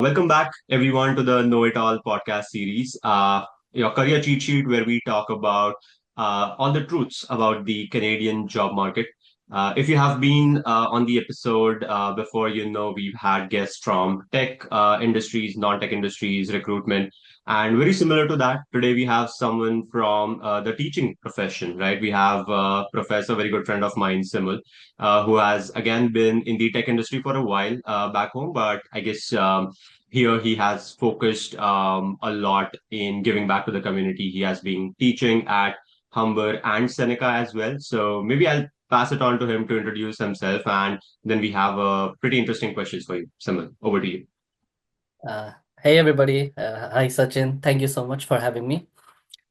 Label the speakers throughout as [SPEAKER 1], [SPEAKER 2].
[SPEAKER 1] Welcome back, everyone, to the Know It All podcast series, your career cheat sheet, where we talk about all the truths about the Canadian job market. If you have been on the episode before, you know we've had guests from tech industries, non-tech industries, recruitment, and very similar to that, today we have someone from the teaching profession, right? We have Professor, very good friend of mine, Simul, who has again been in the tech industry for a while back home, but I guess. Here he has focused a lot in giving back to the community. He has been teaching at Humber and Seneca as well. So maybe I'll pass it on to him to introduce himself, and then we have pretty interesting questions for you. Simon, over to you.
[SPEAKER 2] Uh, hey everybody. Hi Sachin. Thank you so much for having me.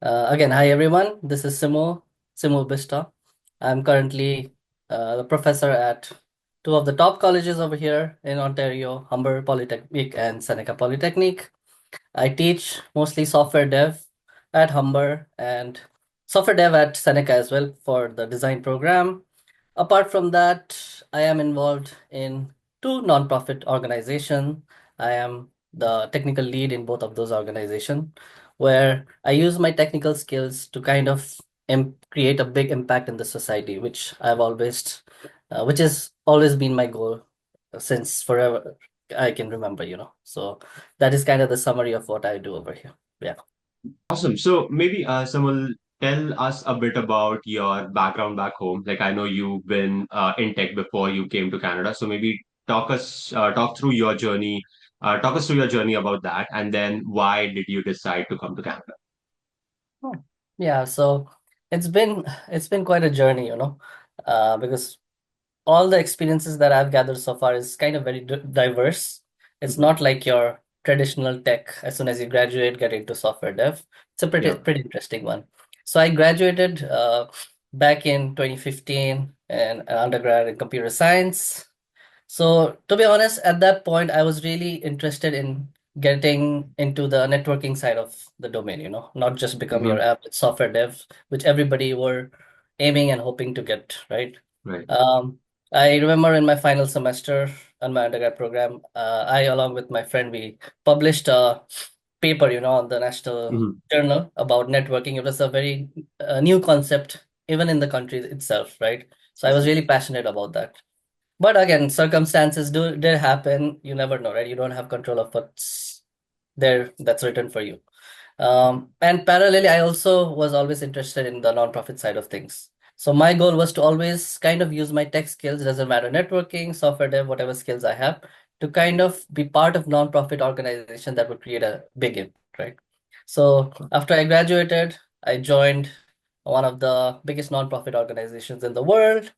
[SPEAKER 2] Again, hi everyone. This is Simul Bista. I'm currently the professor at two of the top colleges over here in Ontario, Humber Polytechnic and Seneca Polytechnic. I teach mostly software dev at Humber and software dev at Seneca as well for the design program. Apart from that, I am involved in two nonprofit organizations. I am the technical lead in both of those organizations, where I use my technical skills to kind of create a big impact in the society, which has always been my goal since forever I can remember. So that is kind of the summary of what I do over here. Yeah.
[SPEAKER 1] Awesome. So maybe Simon, tell us a bit about your background back home. Like I know you've been in tech before you came to Canada. So maybe talk through your journey. Talk us through your journey about that, and then why did you decide to come to Canada?
[SPEAKER 2] Oh, yeah, so it's been quite a journey, because all the experiences that I've gathered so far is kind of very diverse. It's
[SPEAKER 1] Mhm.
[SPEAKER 2] not like your traditional tech as soon as you graduate, get into software dev. It's a pretty
[SPEAKER 1] Yeah.
[SPEAKER 2] pretty interesting one. So I graduated back in 2015 and an undergrad in computer science. So to be honest, at that point, I was really interested in getting into the networking side of the domain, not just become your
[SPEAKER 1] Hmm.
[SPEAKER 2] average software dev, which everybody were aiming and hoping to get, right?
[SPEAKER 1] Right.
[SPEAKER 2] Um, I remember in my final semester on my undergrad program, I, along with my friend, we published a paper, on the national
[SPEAKER 1] Hmm.
[SPEAKER 2] journal about networking. It was a very new concept, even in the country itself, right? So I was really passionate about that. But again, circumstances do did happen. You never know, right? You don't have control of what's there that's written for you. And parallelly, I also was always interested in the nonprofit side of things. So my goal was to always kind of use my tech skills, doesn't matter networking, software dev, whatever skills I have, to kind of be part of nonprofit organization that would create a big impact, right? So after I graduated, I joined one of the biggest nonprofit organizations in the world.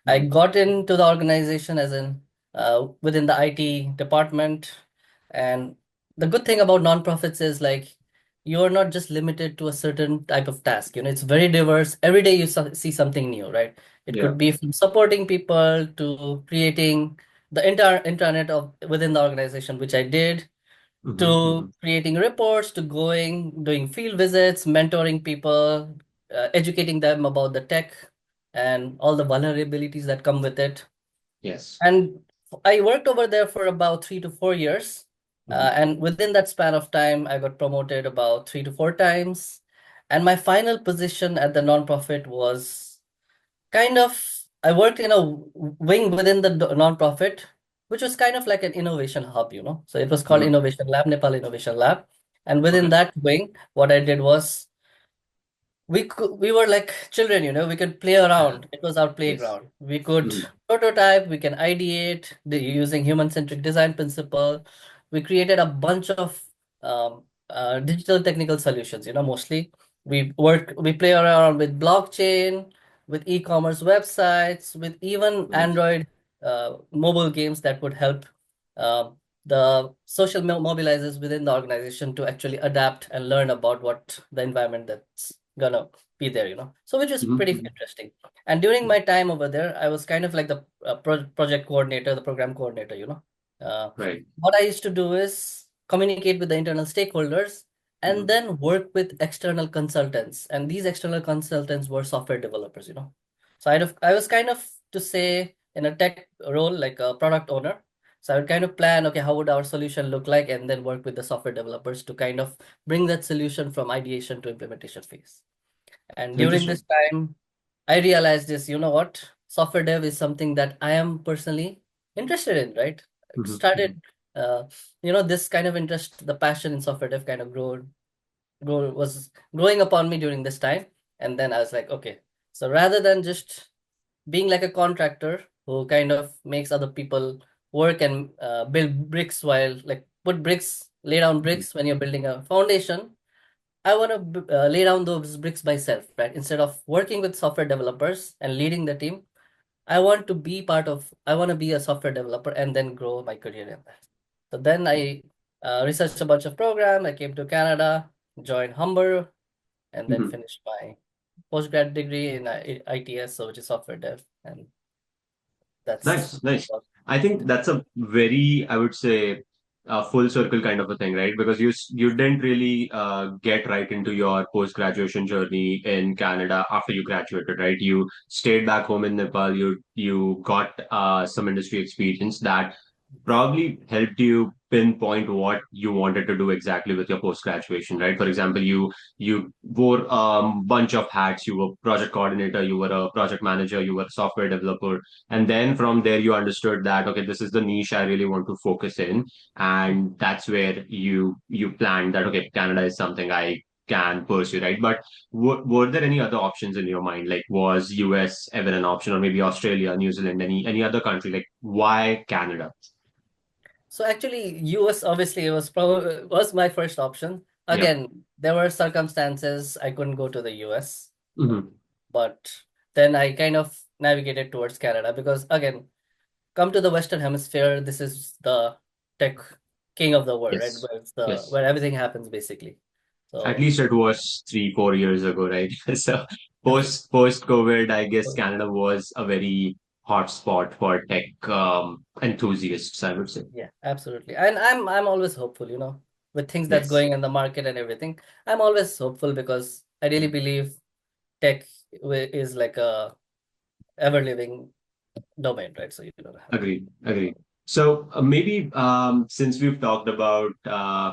[SPEAKER 2] I got into the organization as in within the IT department. And the good thing about nonprofits is like you're not just limited to a certain type of task. It's very diverse. Every day you see something new, right? It
[SPEAKER 1] Yeah.
[SPEAKER 2] could be from supporting people to creating the entire internet of within the organization, which I did,
[SPEAKER 1] Hmm.
[SPEAKER 2] to
[SPEAKER 1] Hmm.
[SPEAKER 2] creating reports, to doing field visits, mentoring people, educating them about the tech and all the vulnerabilities that come with it.
[SPEAKER 1] Yes.
[SPEAKER 2] And I worked over there for about 3 to 4 years.
[SPEAKER 1] Hmm.
[SPEAKER 2] And within that span of time, I got promoted about 3 to 4 times. And my final position at the nonprofit was kind of, I worked in a wing within the nonprofit, which was kind of like an innovation hub. So it was called
[SPEAKER 1] Hmm.
[SPEAKER 2] Innovation Lab, Nepal Innovation Lab. And within
[SPEAKER 1] Okay.
[SPEAKER 2] that wing, what I did was we were like children, we could play around. It was our
[SPEAKER 1] Yes.
[SPEAKER 2] playground. We could
[SPEAKER 1] Hmm.
[SPEAKER 2] prototype, we can ideate using human-centric design principle. We created a bunch of digital technical solutions, mostly. We play around with blockchain, with e-commerce websites, with even
[SPEAKER 1] Right.
[SPEAKER 2] Android mobile games that would help uh, the social mobilizers within the organization to actually adapt and learn about what the environment that's gonna be there. So which is pretty
[SPEAKER 1] Hmm.
[SPEAKER 2] interesting. And during my time over there, I was kind of like the project coordinator, the program coordinator. Uh,
[SPEAKER 1] Right.
[SPEAKER 2] what I used to do is communicate with the internal stakeholders and
[SPEAKER 1] Hmm.
[SPEAKER 2] then work with external consultants. And these external consultants were software developers. So I was kind of, to say, in a tech role like a product owner, So I would kind of plan, okay, how would our solution look like, and then work with the software developers to kind of bring that solution from ideation to implementation phase. And during this
[SPEAKER 1] Interesting.
[SPEAKER 2] time, I realized this, you know what? Software dev is something that I am personally interested in, right? It
[SPEAKER 1] Mhm,
[SPEAKER 2] started,
[SPEAKER 1] mhm,
[SPEAKER 2] uh, this kind of interest, the passion in software dev kind of was growing upon me during this time. And then I was like, okay, so rather than just being like a contractor who kind of makes other people work and build bricks while like put bricks, lay down
[SPEAKER 1] mhm,
[SPEAKER 2] bricks when you're building a foundation, I want to lay down those bricks myself, right? Instead of working with software developers and leading the team, I want to be a software developer and then grow my career in that. So then I researched a bunch of programs. I came to Canada, joined Humber, and then
[SPEAKER 1] mhm.
[SPEAKER 2] finished my postgrad degree in ITS, so which is software dev. And that's
[SPEAKER 1] Nice, nice. I think that's a very, I would say, full circle kind of a thing, right? Because you didn't really get right into your post graduation journey in Canada after you graduated, right? You stayed back home in Nepal. You got some industry experience that probably helped you pinpoint what you wanted to do exactly with your post graduation, right? For example, you wore a bunch of hats. You were project coordinator, you were a project manager, you were a software developer, and then from there you understood that okay, this is the niche I really want to focus in, and that's where you planned that okay, Canada is something I can pursue, right? But were there any other options in your mind? Like, was US ever an option, or maybe Australia, New Zealand, any other country? Like, why Canada?
[SPEAKER 2] So actually, US obviously was my first option.
[SPEAKER 1] Yeah.
[SPEAKER 2] Again, there were circumstances I couldn't go to the US,
[SPEAKER 1] Hmm.
[SPEAKER 2] but then I kind of navigated towards Canada because again, come to the Western Hemisphere, this is the tech king of the world, right?
[SPEAKER 1] Yes.
[SPEAKER 2] Where
[SPEAKER 1] Yes.
[SPEAKER 2] everything happens basically.
[SPEAKER 1] At
[SPEAKER 2] So
[SPEAKER 1] least it was 3, 4 years ago, right? So post COVID, I guess Canada was a very hot spot for tech enthusiasts, I would say.
[SPEAKER 2] yeah, absolutely. And I'm always hopeful, with things that's
[SPEAKER 1] Yes.
[SPEAKER 2] going in the market and everything. I'm always hopeful because I really believe tech is like a ever living domain, right? So you don't have to.
[SPEAKER 1] Agreed. Agreed. So maybe since we've talked about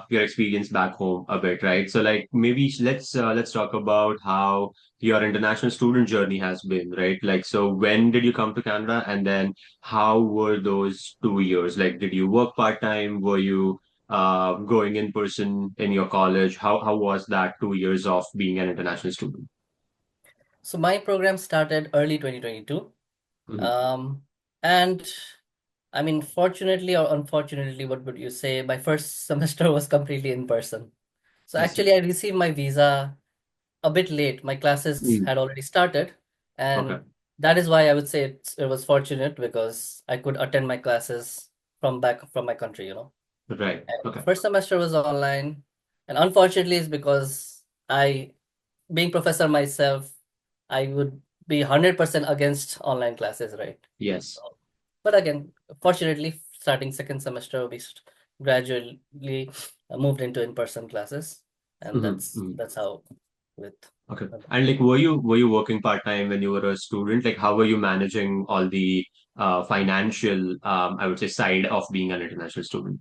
[SPEAKER 1] your experience back home a bit, right? So like maybe let's talk about how your international student journey has been, right? Like so when did you come to Canada, and then how were those 2 years? Like did you work part-time? Were you going in person in your college? How was that 2 years of being an international student?
[SPEAKER 2] So my program started early 2022.
[SPEAKER 1] Mhm.
[SPEAKER 2] Um, and I mean, fortunately or unfortunately, what would you say? My first semester was completely in person. So
[SPEAKER 1] I see.
[SPEAKER 2] actually, I received my visa a bit late. My classes
[SPEAKER 1] Mm.
[SPEAKER 2] had already started,
[SPEAKER 1] Okay.
[SPEAKER 2] and that is why I would say it was fortunate because I could attend my classes from back from my country.
[SPEAKER 1] Right.
[SPEAKER 2] And
[SPEAKER 1] Okay.
[SPEAKER 2] first semester was online, and unfortunately, it's because being professor myself, I would be 100% against online classes, right?
[SPEAKER 1] Yes.
[SPEAKER 2] So, but again, fortunately, starting second semester, gradually moved into in-person classes, and
[SPEAKER 1] Mhm.
[SPEAKER 2] that's how with.
[SPEAKER 1] Okay. And like, were you working part-time when you were a student? Like, how were you managing all the financial, I would say, side of being an international student?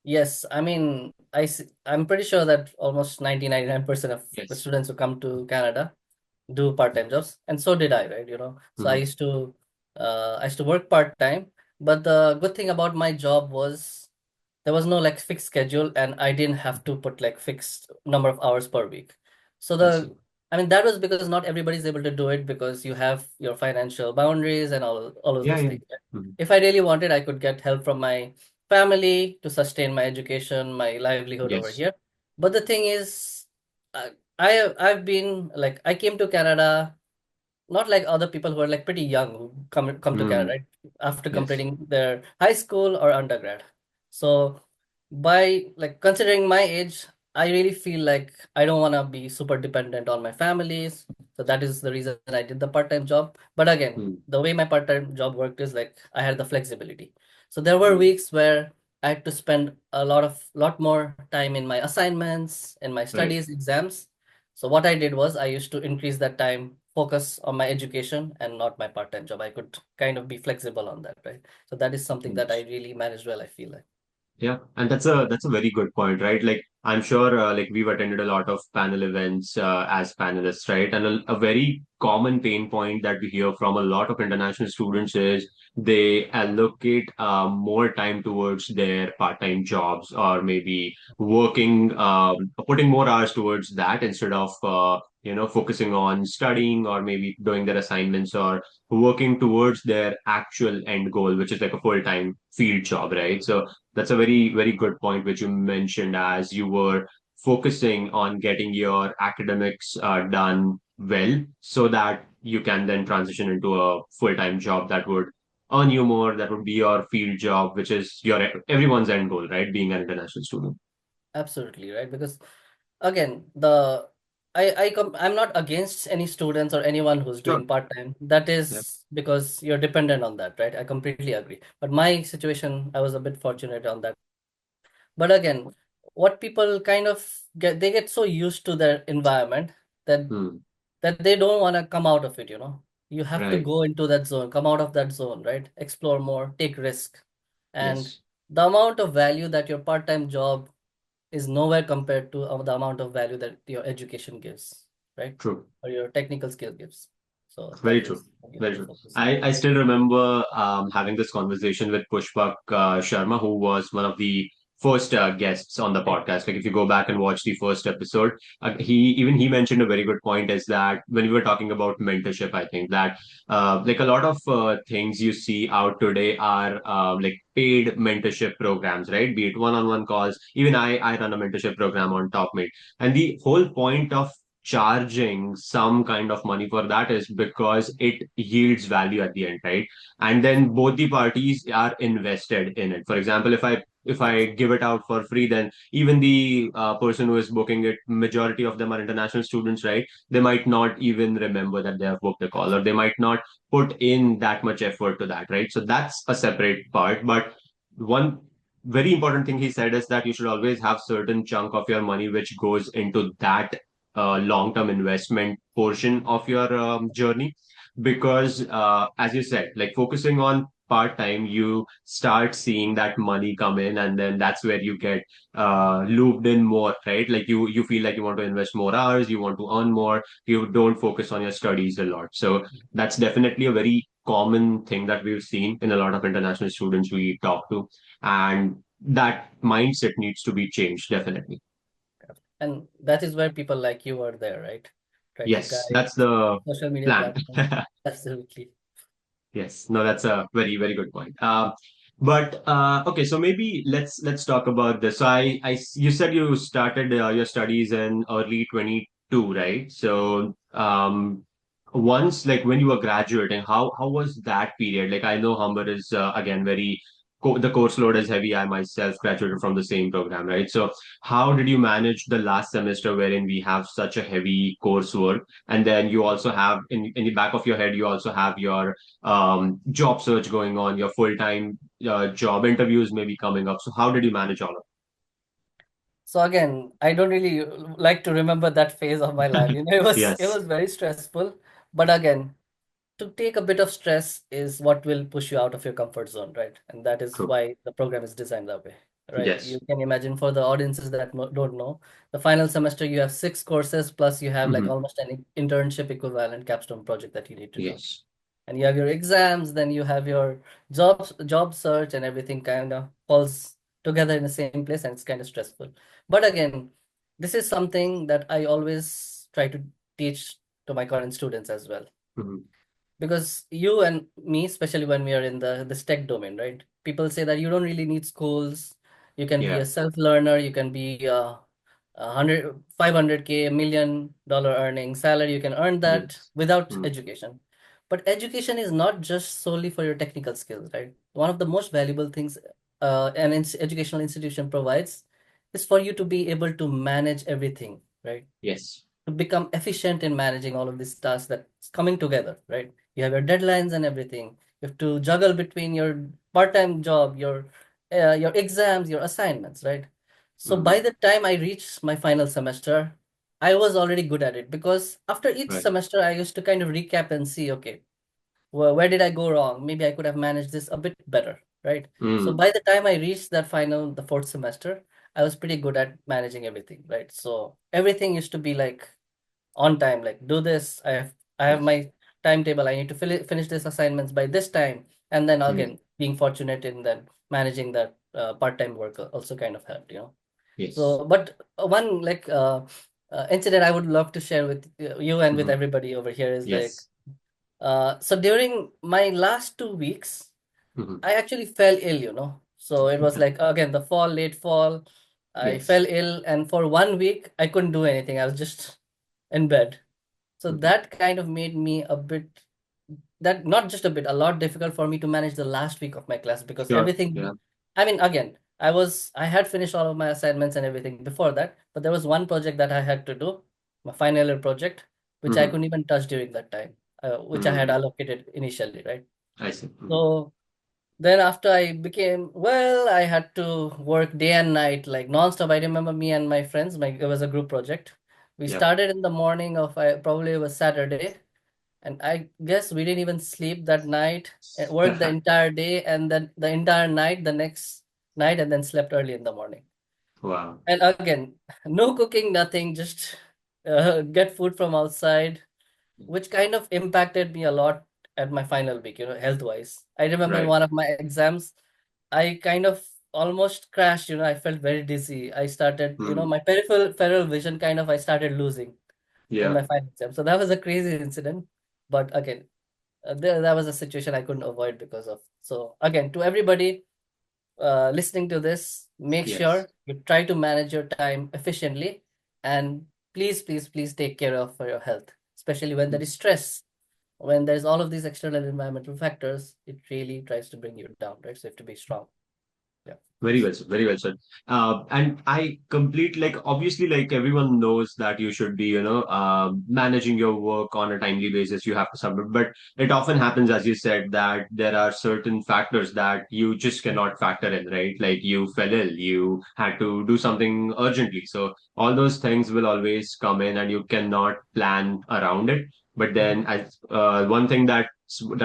[SPEAKER 2] Yes, I mean, I'm pretty sure that almost 99% of the
[SPEAKER 1] Yes.
[SPEAKER 2] students who come to Canada do part-time jobs, and so did I, right? So
[SPEAKER 1] Hmm.
[SPEAKER 2] I used to work part-time, but the good thing about my job was there was no like fixed schedule, and I didn't have to put like fixed number of hours per week. So
[SPEAKER 1] I see.
[SPEAKER 2] I mean, that was because not everybody's able to do it because you have your financial boundaries and all of
[SPEAKER 1] Yeah,
[SPEAKER 2] those
[SPEAKER 1] yeah.
[SPEAKER 2] things.
[SPEAKER 1] Mhm.
[SPEAKER 2] If I really wanted, I could get help from my family to sustain my education, my livelihood over
[SPEAKER 1] Yes.
[SPEAKER 2] here. But the thing is, I've been like I came to Canada not like other people who are like pretty young who come to Canada,
[SPEAKER 1] Mm.
[SPEAKER 2] right? After
[SPEAKER 1] Yes.
[SPEAKER 2] completing their high school or undergrad. So by like considering my age, I really feel like I don't want to be super dependent on my families. So that is the reason I did the part-time job. But again,
[SPEAKER 1] Mm.
[SPEAKER 2] the way my part-time job worked is like I had the flexibility. So there were
[SPEAKER 1] Mm.
[SPEAKER 2] weeks where I had to spend a lot more time in my assignments, in my
[SPEAKER 1] Right.
[SPEAKER 2] studies, exams. So what I did was I used to increase that time focus on my education and not my part-time job. I could kind of be flexible on that, right? So that is something that I really managed well, I feel like.
[SPEAKER 1] Yeah, and that's a very good point, right? Like I'm sure, like we've attended a lot of panel events as panelists, right? And a very common pain point that we hear from a lot of international students is they allocate more time towards their part-time jobs or maybe working, putting more hours towards that instead of focusing on studying or maybe doing their assignments or working towards their actual end goal, which is like a full-time field job, right? So that's a very, very good point which you mentioned as you were focusing on getting your academics done well so that you can then transition into a full-time job that would earn you more, that would be your field job, which is your everyone's end goal, right? Being an international student.
[SPEAKER 2] Absolutely, right? Because again, I'm not against any students or anyone who's
[SPEAKER 1] Sure.
[SPEAKER 2] doing part-time. That
[SPEAKER 1] Yep.
[SPEAKER 2] is because you're dependent on that, right? I completely agree. But my situation, I was a bit fortunate on that. But again, what people kind of they get so used to their environment that
[SPEAKER 1] Hmm.
[SPEAKER 2] they don't want to come out of it, you know. You have to
[SPEAKER 1] Right.
[SPEAKER 2] go into that zone, come out of that zone, right? Explore more, take risk. And
[SPEAKER 1] Yes.
[SPEAKER 2] the amount of value that your part-time job is nowhere compared to the amount of value that your education gives, right?
[SPEAKER 1] True.
[SPEAKER 2] Or your technical skill gives. So
[SPEAKER 1] Very
[SPEAKER 2] that
[SPEAKER 1] true.
[SPEAKER 2] is what you have
[SPEAKER 1] Very
[SPEAKER 2] to
[SPEAKER 1] true.
[SPEAKER 2] focus on.
[SPEAKER 1] I still remember having this conversation with Pushpak Sharma, who was one of the first guests on the podcast. Like if you go back and watch the first episode, he mentioned a very good point is that when we were talking about mentorship, I think that like a lot of things you see out today are like paid mentorship programs, right? Be it one-on-one calls. Even I run a mentorship program on TopMate, and the whole point of charging some kind of money for that is because it yields value at the end, right? And then both the parties are invested in it. For example, if I give it out for free, then even the person who is booking it, majority of them are international students, right? They might not even remember that they have booked a call, or they might not put in that much effort to that, right? So that's a separate part. But one very important thing he said is that you should always have certain chunk of your money which goes into that long-term investment portion of your journey because as you said, like focusing on part-time, you start seeing that money come in, and then that's where you get looped in more, right? Like you feel like you want to invest more hours, you want to earn more, you don't focus on your studies a lot. So that's definitely a very common thing that we've seen in a lot of international students we talk to, and that mindset needs to be changed definitely.
[SPEAKER 2] And that is where people like you are there, right? Try to
[SPEAKER 1] Yes,
[SPEAKER 2] guide
[SPEAKER 1] that's the
[SPEAKER 2] social media
[SPEAKER 1] plan.
[SPEAKER 2] platform. Absolutely.
[SPEAKER 1] Yes, no, that's a very, very good point. But okay, so maybe let's talk about this. So you said you started your studies in early 22, right? So once like when you were graduating, how was that period? Like I know Humber is again very the course load is heavy. I myself graduated from the same program, right? So how did you manage the last semester wherein we have such a heavy coursework, and then you also have in the back of your head you also have your job search going on, your full-time job interviews may be coming up. So how did you manage all of
[SPEAKER 2] So again, I don't really like to remember that phase of my life.
[SPEAKER 1] it?
[SPEAKER 2] You know, it
[SPEAKER 1] Yes,
[SPEAKER 2] was very stressful. But again, to take a bit of stress is what will push you out of your comfort zone, right? And that is
[SPEAKER 1] true.
[SPEAKER 2] why the program is designed that way, right? You
[SPEAKER 1] Yes.
[SPEAKER 2] can imagine for the audiences that don't know, the final semester you have 6 courses plus you have like
[SPEAKER 1] Hmm.
[SPEAKER 2] almost an internship equivalent capstone project that you need to do.
[SPEAKER 1] Yes.
[SPEAKER 2] And you have your exams, then you have your job search, and everything kind of falls together in the same place, and it's kind of stressful. But again, this is something that I always try to teach to my current students as well,
[SPEAKER 1] Hmm.
[SPEAKER 2] because you and me, especially when we are in the tech domain, right? People say that you don't really need schools. You can be
[SPEAKER 1] Yeah.
[SPEAKER 2] a self-learner. You can be a hundred, 500K, $1 million earning salary. You can earn that
[SPEAKER 1] Yes.
[SPEAKER 2] without
[SPEAKER 1] Mm.
[SPEAKER 2] education. But education is not just solely for your technical skills, right? One of the most valuable things an educational institution provides is for you to be able to manage everything, right?
[SPEAKER 1] Yes.
[SPEAKER 2] To become efficient in managing all of these tasks that's coming together, right? You have your deadlines and everything. You have to juggle between your part-time job, your exams, your assignments, right? So by
[SPEAKER 1] Hmm.
[SPEAKER 2] the time I reach my final semester, I was already good at it because after each
[SPEAKER 1] Right.
[SPEAKER 2] semester, I used to kind of recap and see, okay, where did I go wrong? Maybe I could have managed this a bit better, right? So
[SPEAKER 1] Mm.
[SPEAKER 2] by the time I reached that final, the fourth semester, I was pretty good at managing everything, right? So everything used to be like on time, like do this. I have
[SPEAKER 1] Yes.
[SPEAKER 2] my timetable. I need to finish this assignments by this time. And then
[SPEAKER 1] Mm.
[SPEAKER 2] again, being fortunate in that managing that part-time work also kind of helped, you know.
[SPEAKER 1] Yes.
[SPEAKER 2] So, but one like incident I would love to share with you and with
[SPEAKER 1] Mhm.
[SPEAKER 2] everybody over here is like
[SPEAKER 1] Yes.
[SPEAKER 2] so during my last 2 weeks,
[SPEAKER 1] Mhm.
[SPEAKER 2] I actually fell ill, you know. So it was like again the fall, late fall. I
[SPEAKER 1] Yes.
[SPEAKER 2] fell ill, and for 1 week I couldn't do anything. I was just in bed. So
[SPEAKER 1] Mhm.
[SPEAKER 2] that kind of made me a bit that not just a bit, a lot difficult for me to manage the last week of my class because
[SPEAKER 1] Sure. Yeah.
[SPEAKER 2] everything. I mean, again, I had finished all of my assignments and everything before that, but there was one project that I had to do, my final year project, which I
[SPEAKER 1] Mhm.
[SPEAKER 2] couldn't even touch during that time, which I had
[SPEAKER 1] Mhm.
[SPEAKER 2] allocated initially, right?
[SPEAKER 1] I see. Mhm.
[SPEAKER 2] So then after I became well, I had to work day and night, like nonstop. I remember me and my friends, it was a group project. We
[SPEAKER 1] Yeah.
[SPEAKER 2] started in the morning of probably it was Saturday, and I guess we didn't even sleep that night and worked the entire day and then the entire night the next night and then slept early in the morning.
[SPEAKER 1] Wow.
[SPEAKER 2] And again, no cooking, nothing, just get food from outside, which kind of impacted me a lot at my final week, you know, health wise. I remember in
[SPEAKER 1] Right.
[SPEAKER 2] one of my exams, I kind of almost crashed, you know, I felt very dizzy. I started, you know,
[SPEAKER 1] Mm.
[SPEAKER 2] my peripheral vision kind of I started losing in
[SPEAKER 1] Yeah.
[SPEAKER 2] my final exam. So that was a crazy incident. But again, that was a situation I couldn't avoid because of. So again, to everybody listening to this, make
[SPEAKER 1] Yes.
[SPEAKER 2] sure you try to manage your time efficiently, and please, please, please take care of for your health, especially when there is stress. When there's all of these external environmental factors, it really tries to bring you down, right? So you have to be strong. Yeah.
[SPEAKER 1] Very well said. Very well said. And I complete like obviously like everyone knows that you should be managing your work on a timely basis. You have to submit, but it often happens, as you said, that there are certain factors that you just cannot factor in, right? Like you fell ill, you had to do something urgently, so all those things will always come in, and you cannot plan around it. But
[SPEAKER 2] Mhm.
[SPEAKER 1] then, as one thing that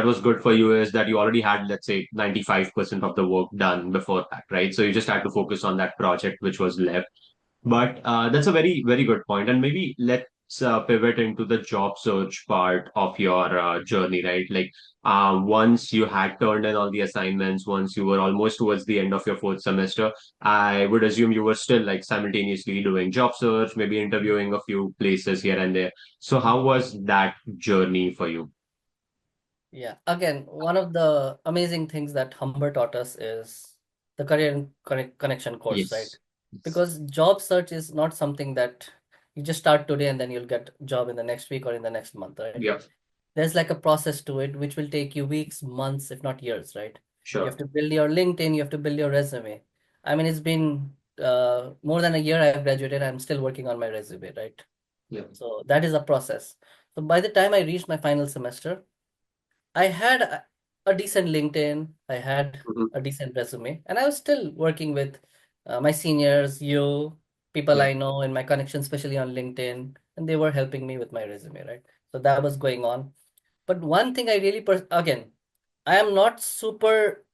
[SPEAKER 1] was good for you is that you already had, let's say, 95% of the work done before that, right? So you just had to focus on that project which was left. But that's a very, very good point. And maybe let's pivot into the job search part of your journey, right? Like once you had turned in all the assignments, once you were almost towards the end of your fourth semester, I would assume you were still like simultaneously doing job search, maybe interviewing a few places here and there. So how was that journey for you?
[SPEAKER 2] Yeah. Again, one of the amazing things that Humber taught us is the career and connection course, right?
[SPEAKER 1] Yes. Yes.
[SPEAKER 2] Because job search is not something that you just start today and then you'll get job in the next week or in the next month, right?
[SPEAKER 1] Yeah.
[SPEAKER 2] There's like a process to it which will take you weeks, months, if not years, right? You have
[SPEAKER 1] Sure.
[SPEAKER 2] to build your LinkedIn, you have to build your resume. I mean, it's been more than a year I've graduated, I'm still working on my resume, right?
[SPEAKER 1] Yeah.
[SPEAKER 2] So that is a process. So by the time I reached my final semester, I had a decent LinkedIn, I had
[SPEAKER 1] Mhm.
[SPEAKER 2] a decent resume, and I was still working with my seniors, you, people
[SPEAKER 1] Yeah.
[SPEAKER 2] I know in my connection, especially on LinkedIn, and they were helping me with my resume, right? So that was going on. But one thing I really, again, I am not super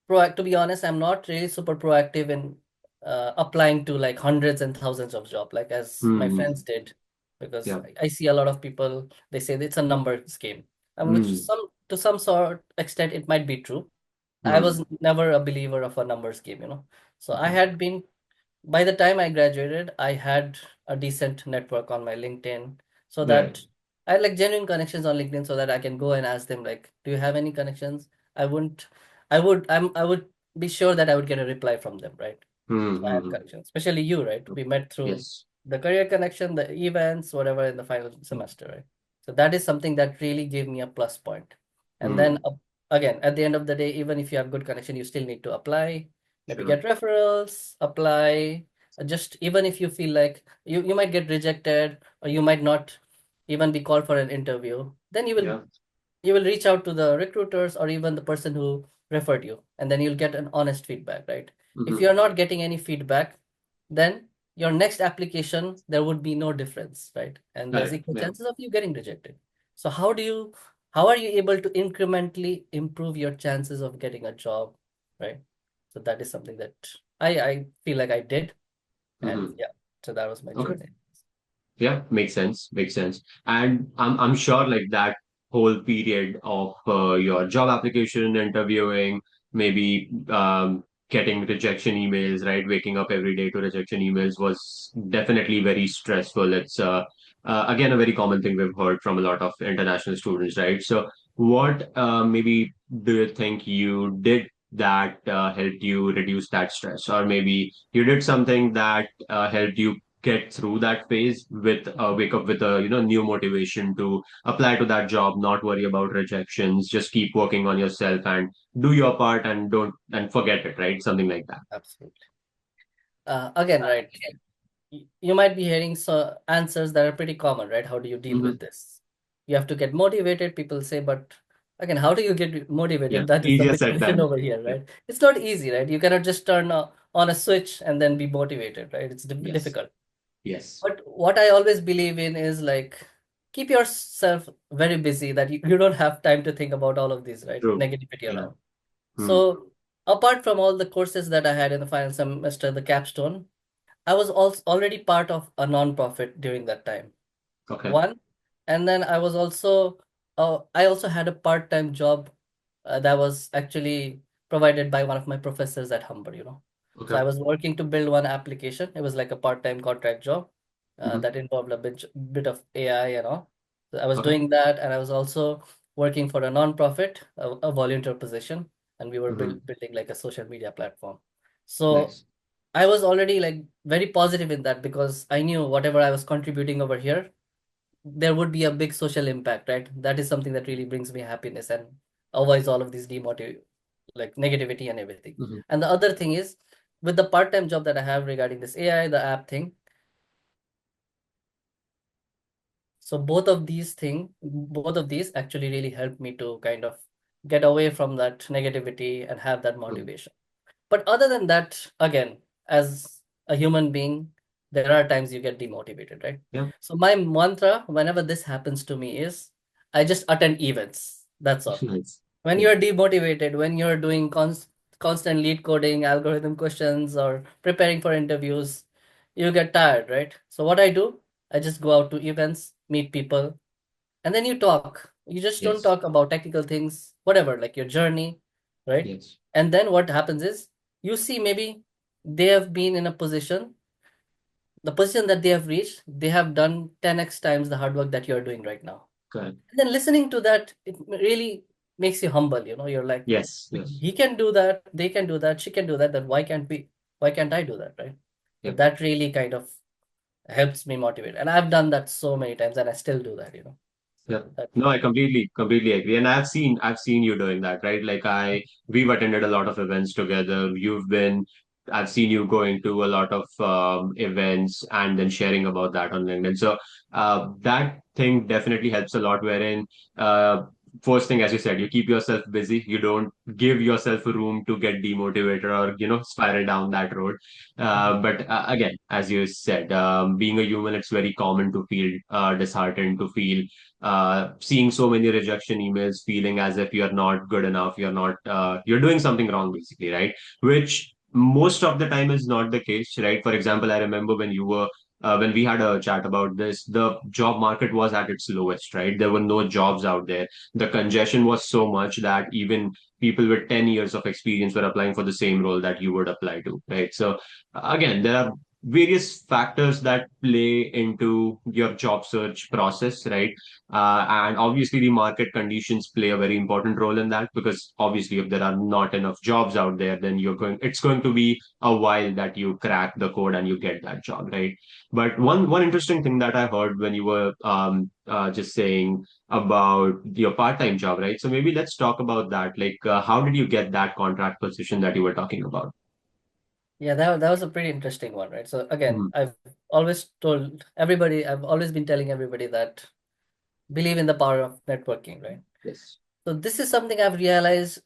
[SPEAKER 2] proactive. To be honest, I'm not really super proactive in applying to like hundreds and thousands of jobs, like as my friends
[SPEAKER 1] Mm.
[SPEAKER 2] did, because
[SPEAKER 1] Yeah.
[SPEAKER 2] I see a lot of people, they say it's a numbers game, and which
[SPEAKER 1] Mm.
[SPEAKER 2] some to some sort extent it might be true. I
[SPEAKER 1] Mm.
[SPEAKER 2] was never a believer of a numbers game, you know. So I
[SPEAKER 1] Mhm.
[SPEAKER 2] had been by the time I graduated, I had a decent network on my LinkedIn so
[SPEAKER 1] Right.
[SPEAKER 2] that I had like genuine connections on LinkedIn so that I can go and ask them like, do you have any connections? I wouldn't, I would be sure that I would get a reply from them, right? So I have
[SPEAKER 1] Mm-hmm.
[SPEAKER 2] connections, especially you, right? We met through
[SPEAKER 1] Yes.
[SPEAKER 2] the career connection, the events, whatever in the final semester, right? So that is something that really gave me a plus point. And then
[SPEAKER 1] Mm.
[SPEAKER 2] again, at the end of the day, even if you have good connection, you still need to apply, maybe
[SPEAKER 1] Sure.
[SPEAKER 2] get referrals, apply. Just even if you feel like you might get rejected or you might not even be called for an interview, then
[SPEAKER 1] Yeah.
[SPEAKER 2] you will reach out to the recruiters or even the person who referred you, and then you'll get an honest feedback, right? If
[SPEAKER 1] Mm-hmm.
[SPEAKER 2] you're not getting any feedback, then your next application, there would be no difference, right? And there's
[SPEAKER 1] Correct.
[SPEAKER 2] equal
[SPEAKER 1] Yeah.
[SPEAKER 2] chances of you getting rejected. So how are you able to incrementally improve your chances of getting a job, right? So that is something that I feel like I did. And
[SPEAKER 1] Hmm.
[SPEAKER 2] yeah, so that was my
[SPEAKER 1] Okay.
[SPEAKER 2] journey.
[SPEAKER 1] Yeah, makes sense. Makes sense. And I'm sure like that whole period of your job application, interviewing, maybe getting rejection emails, right? Waking up every day to rejection emails was definitely very stressful. It's again a very common thing we've heard from a lot of international students, right? So what maybe do you think you did that helped you reduce that stress, or maybe you did something that helped you get through that phase with wake up with a new motivation to apply to that job, not worry about rejections, just keep working on yourself and do your part and don't and forget it, right? Something like that.
[SPEAKER 2] Absolutely. Again, right, you might be hearing answers that are pretty common, right? How do you deal
[SPEAKER 1] Hmm.
[SPEAKER 2] with this? You have to get motivated, people say, but again, how do you get
[SPEAKER 1] Yeah,
[SPEAKER 2] motivated? That is the
[SPEAKER 1] easier
[SPEAKER 2] big
[SPEAKER 1] said
[SPEAKER 2] question
[SPEAKER 1] than
[SPEAKER 2] over here,
[SPEAKER 1] yeah.
[SPEAKER 2] right? It's not easy, right? You cannot just turn on a switch and then be motivated, right? It's
[SPEAKER 1] Yes.
[SPEAKER 2] difficult.
[SPEAKER 1] Yes.
[SPEAKER 2] But what I always believe in is like keep yourself very busy that you don't have time to think about all of these, right?
[SPEAKER 1] True.
[SPEAKER 2] Negativity
[SPEAKER 1] Yeah.
[SPEAKER 2] around.
[SPEAKER 1] Hmm.
[SPEAKER 2] So apart from all the courses that I had in the final semester, the capstone, I was also already part of a non-profit during that time.
[SPEAKER 1] Okay.
[SPEAKER 2] One, and then I also had a part-time job that was actually provided by one of my professors at Humber. So
[SPEAKER 1] Okay.
[SPEAKER 2] I was working to build one application. It was like a part-time contract job
[SPEAKER 1] Hmm.
[SPEAKER 2] that involved a bit of AI and all. So I was
[SPEAKER 1] Okay.
[SPEAKER 2] doing that, and I was also working for a non-profit, a volunteer position, and we were
[SPEAKER 1] Hmm.
[SPEAKER 2] building like a social media platform. So
[SPEAKER 1] Nice.
[SPEAKER 2] I was already like very positive in that because I knew whatever I was contributing over here, there would be a big social impact, right? That is something that really brings me happiness and avoids all of these like negativity and everything.
[SPEAKER 1] Hmm.
[SPEAKER 2] And the other thing is with the part-time job that I have regarding this AI, the app thing. So both of these actually really helped me to kind of get away from that negativity and have that
[SPEAKER 1] Hmm.
[SPEAKER 2] motivation. But other than that, again, as a human being, there are times you get demotivated, right?
[SPEAKER 1] Yeah.
[SPEAKER 2] So my mantra, whenever this happens to me, is I just attend events. That's all.
[SPEAKER 1] Nice.
[SPEAKER 2] When
[SPEAKER 1] Yeah.
[SPEAKER 2] you're demotivated, when you're doing constant lead coding, algorithm questions, or preparing for interviews, you get tired, right? So what I do, I just go out to events, meet people, and then you talk. You just don't
[SPEAKER 1] Yes.
[SPEAKER 2] talk about technical things, whatever, like your journey, right?
[SPEAKER 1] Yes.
[SPEAKER 2] And then what happens is you see maybe they have been in a position, the position that they have reached, they have done 10x times the hard work that you're doing right now.
[SPEAKER 1] Correct.
[SPEAKER 2] And then listening to that, it really makes you humble. You're like,
[SPEAKER 1] Yes. Yes.
[SPEAKER 2] he can do that, they can do that, she can do that, then why can't we? Why can't I do that, right? So
[SPEAKER 1] Yeah.
[SPEAKER 2] that really kind of helps me motivate. And I've done that so many times and I still do that.
[SPEAKER 1] Yeah.
[SPEAKER 2] So that
[SPEAKER 1] No, I completely agree. And I've seen you doing that, right? We've attended a lot of events together. I've seen you going to a lot of events and then sharing about that on LinkedIn. So that thing definitely helps a lot. Wherein, uh, first thing, as you said, you keep yourself busy. You don't give yourself room to get demotivated or spiral down that road. But again, as you said, being a human, it's very common to feel disheartened, to feel seeing so many rejection emails, feeling as if you're not good enough, you're doing something wrong, basically, right? Which most of the time is not the case, right? For example, I remember when we had a chat about this, the job market was at its lowest, right? There were no jobs out there. The congestion was so much that even people with 10 years of experience were applying for the same role that you would apply to, right? So again, there are various factors that play into your job search process, right? And obviously, the market conditions play a very important role in that because obviously, if there are not enough jobs out there, then it's going to be a while that you crack the code and you get that job, right? But one interesting thing that I heard when you were just saying about your part-time job, right? So maybe let's talk about that. How did you get that contract position that you were talking about?
[SPEAKER 2] Yeah, that was a pretty interesting one, right? So again,
[SPEAKER 1] Mhm.
[SPEAKER 2] I've always been telling everybody that believe in the power of networking, right?
[SPEAKER 1] Yes.
[SPEAKER 2] So this is something I've realized.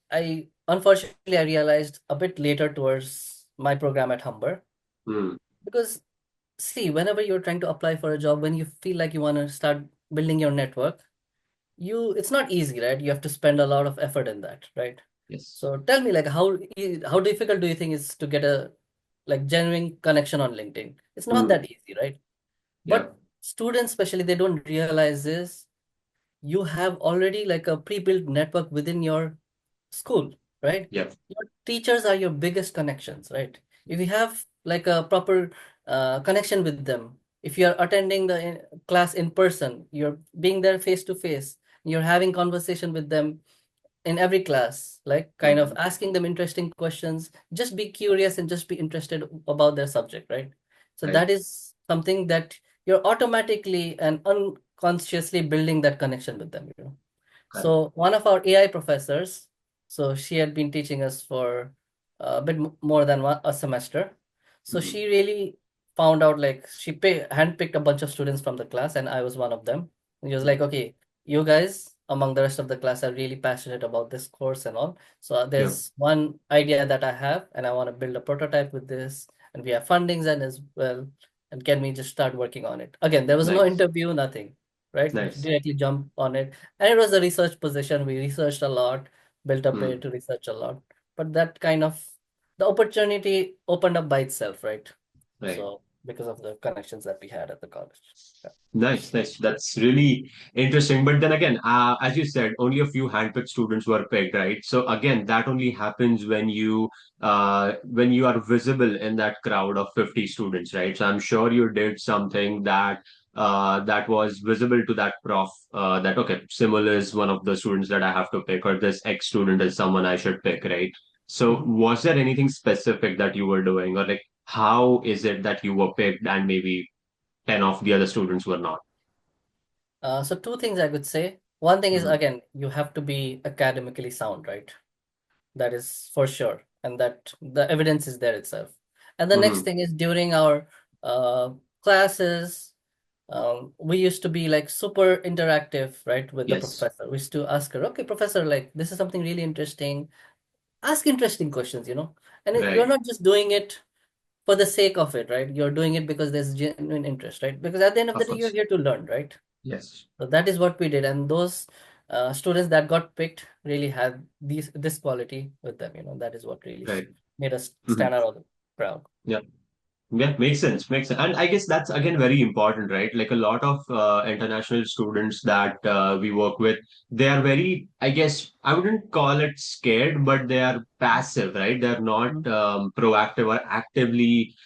[SPEAKER 2] Unfortunately I realized a bit later towards my program at Humber
[SPEAKER 1] Mm.
[SPEAKER 2] because see, whenever you're trying to apply for a job, when you feel like you want to start building your network, it's not easy, right? You have to spend a lot of effort in that, right?
[SPEAKER 1] Yes.
[SPEAKER 2] So tell me, like, how difficult do you think is to get a like genuine connection on LinkedIn? It's not
[SPEAKER 1] Hmm.
[SPEAKER 2] that easy, right?
[SPEAKER 1] Yeah.
[SPEAKER 2] But students, especially, they don't realize this. You have already like a pre-built network within your school, right?
[SPEAKER 1] Yeah.
[SPEAKER 2] Your teachers are your biggest connections, right? If you have like a proper connection with them, if you're attending the class in person, you're being there face to face, you're having conversation with them in every class, like kind of
[SPEAKER 1] Hmm.
[SPEAKER 2] asking them interesting questions, just be curious and just be interested about their subject, right? So
[SPEAKER 1] Right.
[SPEAKER 2] that is something that you're automatically and unconsciously building that connection with them, you know.
[SPEAKER 1] Correct.
[SPEAKER 2] So one of our AI professors, so she had been teaching us for a bit more than a semester. So
[SPEAKER 1] Hmm.
[SPEAKER 2] she really found out, like handpicked a bunch of students from the class, and I was one of them. And he was like, okay, you guys among the rest of the class are really passionate about this course and all. So
[SPEAKER 1] Yeah.
[SPEAKER 2] there's one idea that I have, and I want to build a prototype with this, and we have fundings and as well. And can we just start working on it? Again, there was no
[SPEAKER 1] Nice.
[SPEAKER 2] interview, nothing, right? We
[SPEAKER 1] Nice.
[SPEAKER 2] directly jump on it, and it was a research position. We researched a lot, built up
[SPEAKER 1] Hmm.
[SPEAKER 2] it to research a lot. But that kind of the opportunity opened up by itself, right?
[SPEAKER 1] Right.
[SPEAKER 2] So because of the connections that we had at the college. Yeah.
[SPEAKER 1] Nice, nice. That's really interesting. But then again, as you said, only a few handpicked students were picked, right? So again, that only happens when you are visible in that crowd of 50 students, right? So I'm sure you did something that was visible to that prof. That okay, Simul is one of the students that I have to pick, or this X student is someone I should pick, right? So
[SPEAKER 2] Mhm.
[SPEAKER 1] was there anything specific that you were doing, or like how is it that you were picked and maybe 10 of the other students were not?
[SPEAKER 2] So two things I would say. One thing is,
[SPEAKER 1] Mhm.
[SPEAKER 2] again, you have to be academically sound, right? That is for sure, and that the evidence is there itself. And the next
[SPEAKER 1] Mhm.
[SPEAKER 2] thing is during our uh, classes, we used to be like super interactive, right, with the
[SPEAKER 1] Yes.
[SPEAKER 2] professor. We used to ask her, okay, professor, like this is something really interesting. Ask interesting questions, you know, and you're
[SPEAKER 1] Right.
[SPEAKER 2] not just doing it for the sake of it, right? You're doing it because there's genuine interest, right? Because at the end of the
[SPEAKER 1] Of
[SPEAKER 2] day, you're
[SPEAKER 1] course.
[SPEAKER 2] here to learn, right?
[SPEAKER 1] Yes.
[SPEAKER 2] So that is what we did, and those students that got picked really had this quality with them. You know, that is what really
[SPEAKER 1] Right.
[SPEAKER 2] made us
[SPEAKER 1] Mhm.
[SPEAKER 2] stand out of the crowd.
[SPEAKER 1] Yeah. Yeah, makes sense. Makes sense. And I guess that's again very important, right? Like a lot of international students that we work with, they are very, I guess, I wouldn't call it scared, but they are passive, right? They're not
[SPEAKER 2] Mhm.
[SPEAKER 1] proactive or actively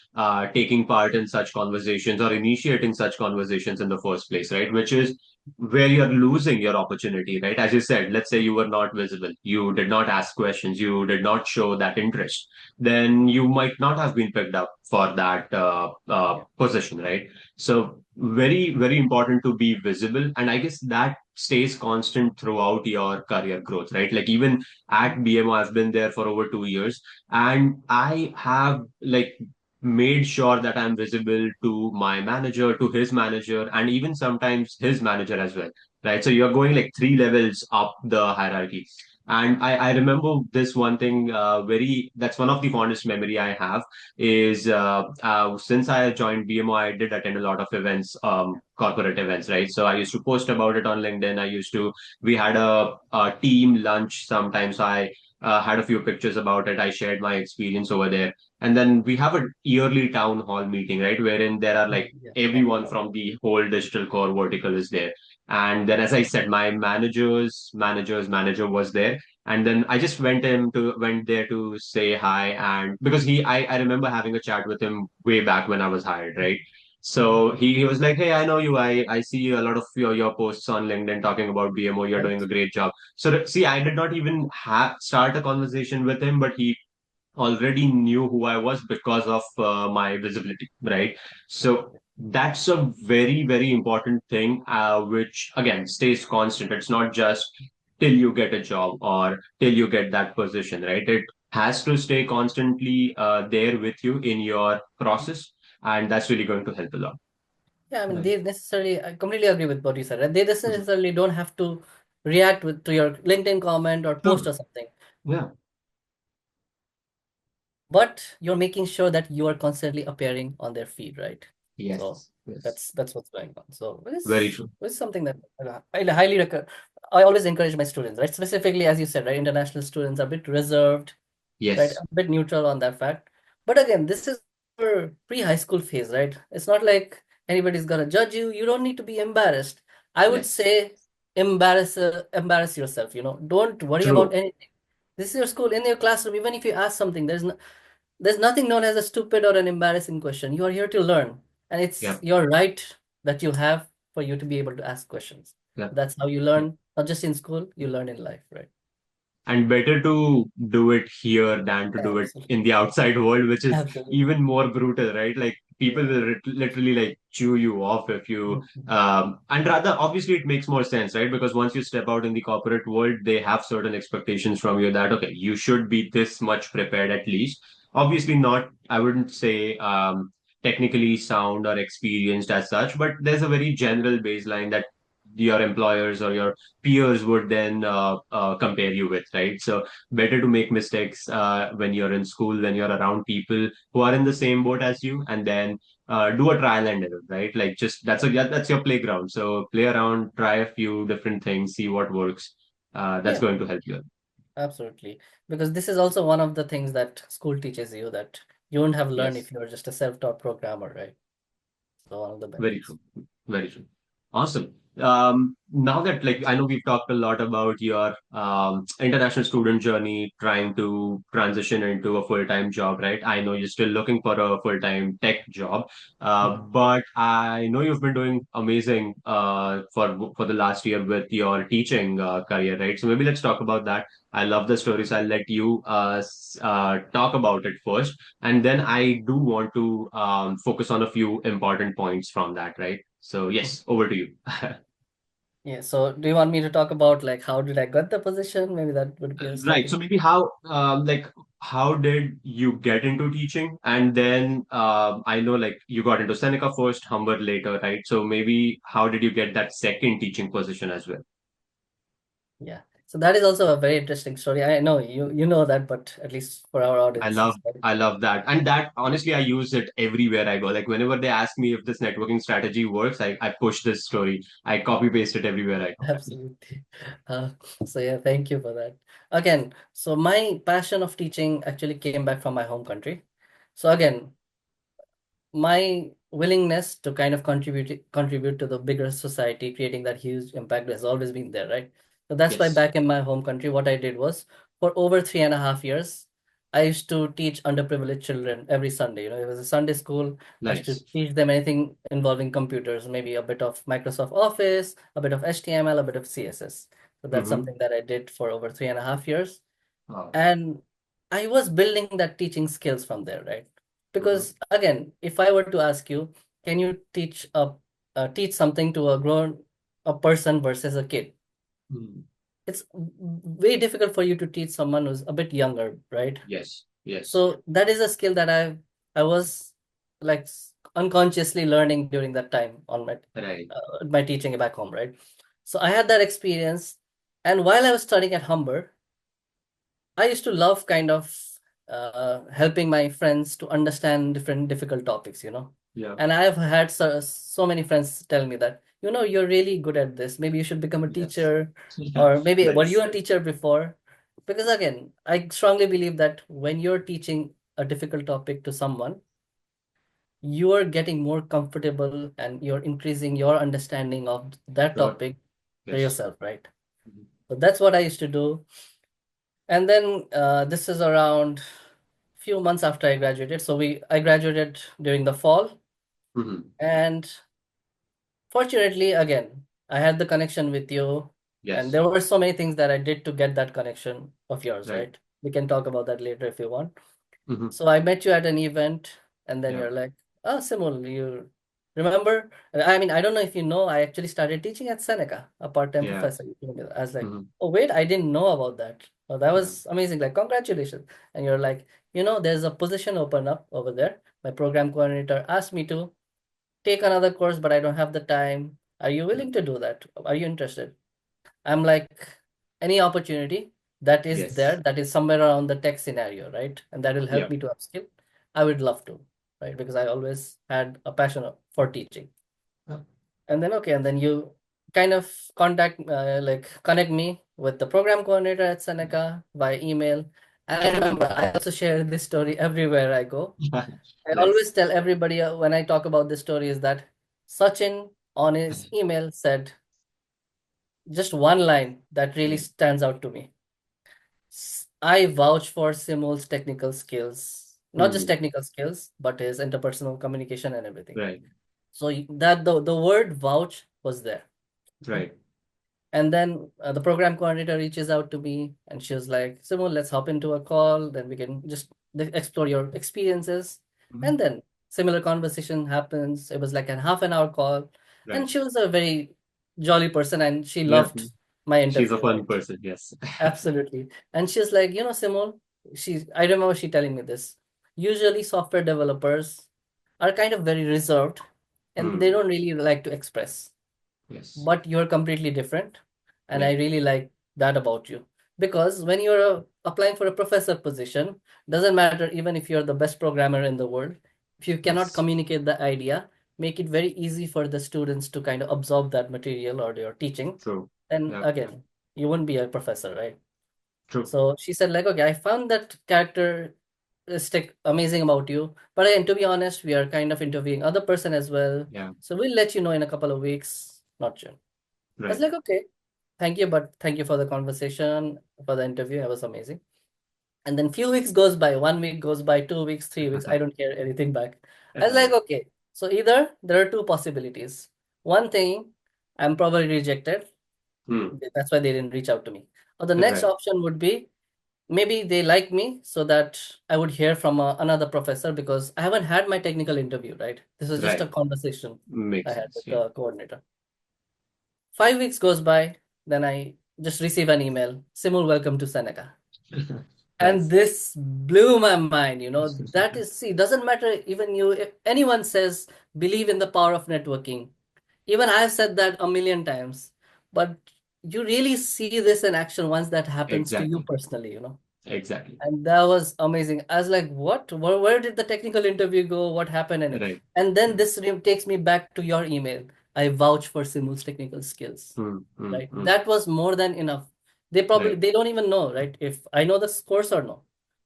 [SPEAKER 1] taking part in such conversations or initiating such conversations in the first place, right? Which is where you're losing your opportunity, right? As you said, let's say you were not visible, you did not ask questions, you did not show that interest, then you might not have been picked up for that
[SPEAKER 2] Yeah.
[SPEAKER 1] position, right? So very, very important to be visible. And I guess that stays constant throughout your career growth, right? Like even at BMO, I've been there for over 2 years and I have like made sure that I'm visible to my manager, to his manager, and even sometimes his manager as well, right? So you're going like 3 levels up the hierarchy. And I remember this one thing that's one of the fondest memory I have is since I joined BMO, I did attend a lot of events, corporate events, right? So I used to post about it on LinkedIn. We had a team lunch sometimes. I had a few pictures about it. I shared my experience over there. And then we have a yearly town hall meeting, right? Wherein there are like
[SPEAKER 2] Yeah. Yeah.
[SPEAKER 1] everyone from the whole digital core vertical is there. And then, as I said, my manager's manager was there. And then I just went there to say hi. And because I remember having a chat with him way back when I was hired, right?
[SPEAKER 2] Mhm.
[SPEAKER 1] So he was like, hey, I know you. I see a lot of your posts on LinkedIn talking about BMO. You're doing
[SPEAKER 2] Right.
[SPEAKER 1] a great job. So see, I did not even start a conversation with him, but he already knew who I was because of my visibility, right? So that's a very, very important thing, which again stays constant. It's not just till you get a job or till you get that position, right? It has to stay constantly there with you in your process, and that's really going to help a lot.
[SPEAKER 2] Yeah, I mean,
[SPEAKER 1] Right.
[SPEAKER 2] I completely agree with what you said, right? They
[SPEAKER 1] Mhm.
[SPEAKER 2] necessarily don't have to react to your LinkedIn comment or post
[SPEAKER 1] Sure.
[SPEAKER 2] or something,
[SPEAKER 1] Yeah.
[SPEAKER 2] but you're making sure that you are constantly appearing on their feed, right? So
[SPEAKER 1] Yes. Yes.
[SPEAKER 2] that's what's going on. So
[SPEAKER 1] Very true.
[SPEAKER 2] it's something that I highly recommend. I always encourage my students, right? Specifically, as you said, right, international students are a bit reserved, right?
[SPEAKER 1] Yes.
[SPEAKER 2] A bit neutral on that fact. But again, this is our pre-high school phase, right? It's not like anybody's gonna judge you. You don't need to be embarrassed. I would
[SPEAKER 1] Yes.
[SPEAKER 2] say embarrass yourself, Don't worry about
[SPEAKER 1] True.
[SPEAKER 2] anything. This is your school, in your classroom. Even if you ask something, there's nothing known as a stupid or an embarrassing question. You are here to learn, and it's
[SPEAKER 1] Yep.
[SPEAKER 2] your right that you have for you to be able to ask questions.
[SPEAKER 1] Yep.
[SPEAKER 2] That's how you learn, not just in school, you learn in life, right?
[SPEAKER 1] And better to do it here than to do it
[SPEAKER 2] Absolutely.
[SPEAKER 1] in the outside world, which is
[SPEAKER 2] Absolutely.
[SPEAKER 1] even more brutal, right? Like people
[SPEAKER 2] Yeah.
[SPEAKER 1] will literally like chew you off if you
[SPEAKER 2] Mhm.
[SPEAKER 1] and rather obviously it makes more sense, right? Because once you step out in the corporate world, they have certain expectations from you that okay, you should be this much prepared at least. Obviously not, I wouldn't say technically sound or experienced as such, but there's a very general baseline that your employers or your peers would then compare you with, right? So better to make mistakes when you're in school, when you're around people who are in the same boat as you, and then do a trial and error, right? Like just
[SPEAKER 2] Yeah.
[SPEAKER 1] yeah, that's your playground. So play around, try a few different things, see what works. That's
[SPEAKER 2] Yeah,
[SPEAKER 1] going to help you.
[SPEAKER 2] absolutely. Because this is also one of the things that school teaches you that you wouldn't have learned
[SPEAKER 1] Yes.
[SPEAKER 2] if you were just a self-taught programmer, right? So one of the
[SPEAKER 1] Very
[SPEAKER 2] benefits.
[SPEAKER 1] true. Very true. Awesome. Now that like I know we've talked a lot about your international student journey, trying to transition into a full-time job, right? I know you're still looking for a full-time tech job,
[SPEAKER 2] Mhm.
[SPEAKER 1] but I know you've been doing amazing for the last year with your teaching career, right? So maybe let's talk about that. I love the stories. I'll let you talk about it first. And then I do want to focus on a few important points from that, right? So,
[SPEAKER 2] Mhm.
[SPEAKER 1] yes, over to you.
[SPEAKER 2] Yeah, so do you want me to talk about like how did I get the position? Maybe that would be a
[SPEAKER 1] Right. So
[SPEAKER 2] starting.
[SPEAKER 1] maybe how did you get into teaching? And then I know like you got into Seneca first, Humber later, right? So maybe how did you get that second teaching position as well?
[SPEAKER 2] Yeah. So that is also a very interesting story. I know you know that, but at least for our
[SPEAKER 1] I love
[SPEAKER 2] audiences, right?
[SPEAKER 1] I love that. And that honestly I use it everywhere I go. Like whenever they ask me if this networking strategy works, I push this story. I copy paste it everywhere I go.
[SPEAKER 2] Absolutely. Uh, so yeah, thank you for that. Again, so my passion of teaching actually came back from my home country. So again, my willingness to kind of contribute to the bigger society, creating that huge impact has always been there, right? So that's why
[SPEAKER 1] Yes.
[SPEAKER 2] back in my home country, what I did was for over 3.5 years, I used to teach underprivileged children every Sunday. It was a Sunday school. I used to
[SPEAKER 1] Nice.
[SPEAKER 2] teach them anything involving computers, maybe a bit of Microsoft Office, a bit of HTML, a bit of CSS. So that's
[SPEAKER 1] Mm-hmm.
[SPEAKER 2] something that I did for over 3.5 years.
[SPEAKER 1] Wow.
[SPEAKER 2] And I was building that teaching skills from there, right?
[SPEAKER 1] Mm-hmm.
[SPEAKER 2] Because again, if I were to ask you, can you teach something to a person versus a kid?
[SPEAKER 1] Mm.
[SPEAKER 2] It's way difficult for you to teach someone who's a bit younger, right?
[SPEAKER 1] Yes. Yes.
[SPEAKER 2] So that is a skill that I was like unconsciously learning during that time on
[SPEAKER 1] Right.
[SPEAKER 2] my teaching back home, right? So I had that experience, and while I was studying at Humber, I used to love kind of helping my friends to understand different difficult topics.
[SPEAKER 1] Yeah.
[SPEAKER 2] And I've had so many friends tell me that, you're really good at this. Maybe you should become a
[SPEAKER 1] Yes.
[SPEAKER 2] teacher, or maybe were you
[SPEAKER 1] Nice.
[SPEAKER 2] a teacher before? Because again, I strongly believe that when you're teaching a difficult topic to someone, you are getting more comfortable and you're increasing your understanding of that
[SPEAKER 1] Sure.
[SPEAKER 2] topic for
[SPEAKER 1] Yes.
[SPEAKER 2] yourself, right?
[SPEAKER 1] Mhm.
[SPEAKER 2] So that's what I used to do. And then this is around few months after I graduated. So I graduated during the fall,
[SPEAKER 1] Mhm.
[SPEAKER 2] and fortunately, again, I had the connection with you, and
[SPEAKER 1] Yes.
[SPEAKER 2] there were so many things that I did to get that connection of yours,
[SPEAKER 1] Right.
[SPEAKER 2] right? We can talk about that later if you want.
[SPEAKER 1] Mhm.
[SPEAKER 2] So I met you at an event, and then
[SPEAKER 1] Yeah.
[SPEAKER 2] you're like, "Oh, Simul, you remember?" I mean, I don't know if you know, I actually started teaching at Seneca, a part-time
[SPEAKER 1] Yeah.
[SPEAKER 2] professor. You told me that. I was like,
[SPEAKER 1] Mhm.
[SPEAKER 2] "Oh, wait, I didn't know about that. Oh, that
[SPEAKER 1] Yeah.
[SPEAKER 2] was amazing! Like, congratulations!" And you're like, there's a position open up over there. My program coordinator asked me to take another course, but I don't have the time. Are you
[SPEAKER 1] Yeah.
[SPEAKER 2] willing to do that? Are you interested? I'm like, any opportunity that is there,
[SPEAKER 1] Yes.
[SPEAKER 2] that is somewhere around the tech scenario, right? And that will
[SPEAKER 1] Yeah.
[SPEAKER 2] help me to upskill. I would love to. right? Because I always had a passion for teaching.
[SPEAKER 1] Yeah.
[SPEAKER 2] And then okay, and then you kind of connect me with the program coordinator at Seneca via email. And I remember I also share this story everywhere I go. I
[SPEAKER 1] Nice.
[SPEAKER 2] always tell everybody when I talk about this story is that Sachin on his email said just one line that really
[SPEAKER 1] Right.
[SPEAKER 2] stands out to me. I vouch for Simul's technical skills, not just
[SPEAKER 1] Hmm.
[SPEAKER 2] technical skills, but his interpersonal communication and everything.
[SPEAKER 1] Right.
[SPEAKER 2] So that the word vouch was there. Okay.
[SPEAKER 1] Right.
[SPEAKER 2] And then the program coordinator reaches out to me and she was like, Simul, let's hop into a call. Then we can just explore your experiences. And
[SPEAKER 1] Mhm.
[SPEAKER 2] then similar conversation happens. It was like a half an hour call. And
[SPEAKER 1] Right.
[SPEAKER 2] she was a very jolly person and she
[SPEAKER 1] Yeah.
[SPEAKER 2] loved my
[SPEAKER 1] She's a
[SPEAKER 2] interview,
[SPEAKER 1] fun
[SPEAKER 2] right?
[SPEAKER 1] person. Yes.
[SPEAKER 2] Absolutely. And she's like, Simul, I remember she telling me this. Usually software developers are kind of very reserved and they
[SPEAKER 1] Hmm.
[SPEAKER 2] don't really like to express,
[SPEAKER 1] Yes.
[SPEAKER 2] but you're completely different. And I
[SPEAKER 1] Right.
[SPEAKER 2] really like that about you. Because when you're applying for a professor position, doesn't matter even if you're the best programmer in the world, if you cannot
[SPEAKER 1] Yes.
[SPEAKER 2] communicate the idea, make it very easy for the students to kind of absorb that material or your teaching,
[SPEAKER 1] True.
[SPEAKER 2] then
[SPEAKER 1] Yeah.
[SPEAKER 2] again, you wouldn't be a professor, right?
[SPEAKER 1] True.
[SPEAKER 2] So she said, like, okay, I found that characteristic amazing about you. But again, to be honest, we are kind of interviewing other person as well.
[SPEAKER 1] Yeah.
[SPEAKER 2] So we'll let you know in a couple of weeks, not June. I was
[SPEAKER 1] Right.
[SPEAKER 2] like, okay, thank you, but thank you for the conversation, for the interview. It was amazing. And then few weeks goes by, 1 week goes by, 2 weeks, 3 weeks. I don't hear anything back. I was like,
[SPEAKER 1] Right.
[SPEAKER 2] okay. So either there are two possibilities. One thing, I'm probably rejected.
[SPEAKER 1] Hmm.
[SPEAKER 2] That's why they didn't reach out to me. Or the next
[SPEAKER 1] Right.
[SPEAKER 2] option would be maybe they like me so that I would hear from another professor because I haven't had my technical interview, right? This was just a
[SPEAKER 1] Right.
[SPEAKER 2] conversation I
[SPEAKER 1] Makes
[SPEAKER 2] had
[SPEAKER 1] sense.
[SPEAKER 2] with
[SPEAKER 1] Yeah.
[SPEAKER 2] the coordinator. 5 weeks goes by, then I just receive an email, Simul, welcome to Seneca. And
[SPEAKER 1] Nice.
[SPEAKER 2] this blew my mind, that is, see, doesn't matter even if anyone says, believe in the power of networking. Even I've said that a million times, but you really see this in action once that happens to you
[SPEAKER 1] Exactly.
[SPEAKER 2] personally.
[SPEAKER 1] Exactly.
[SPEAKER 2] And that was amazing. I was like, what? Where did the technical interview go? What happened?
[SPEAKER 1] Right.
[SPEAKER 2] And then
[SPEAKER 1] Hmm.
[SPEAKER 2] this takes me back to your email. I vouch for Simul's technical skills,
[SPEAKER 1] Hmm. Hmm.
[SPEAKER 2] right?
[SPEAKER 1] Hmm.
[SPEAKER 2] That was more than enough.
[SPEAKER 1] Right.
[SPEAKER 2] They don't even know, right? If I know this course or no.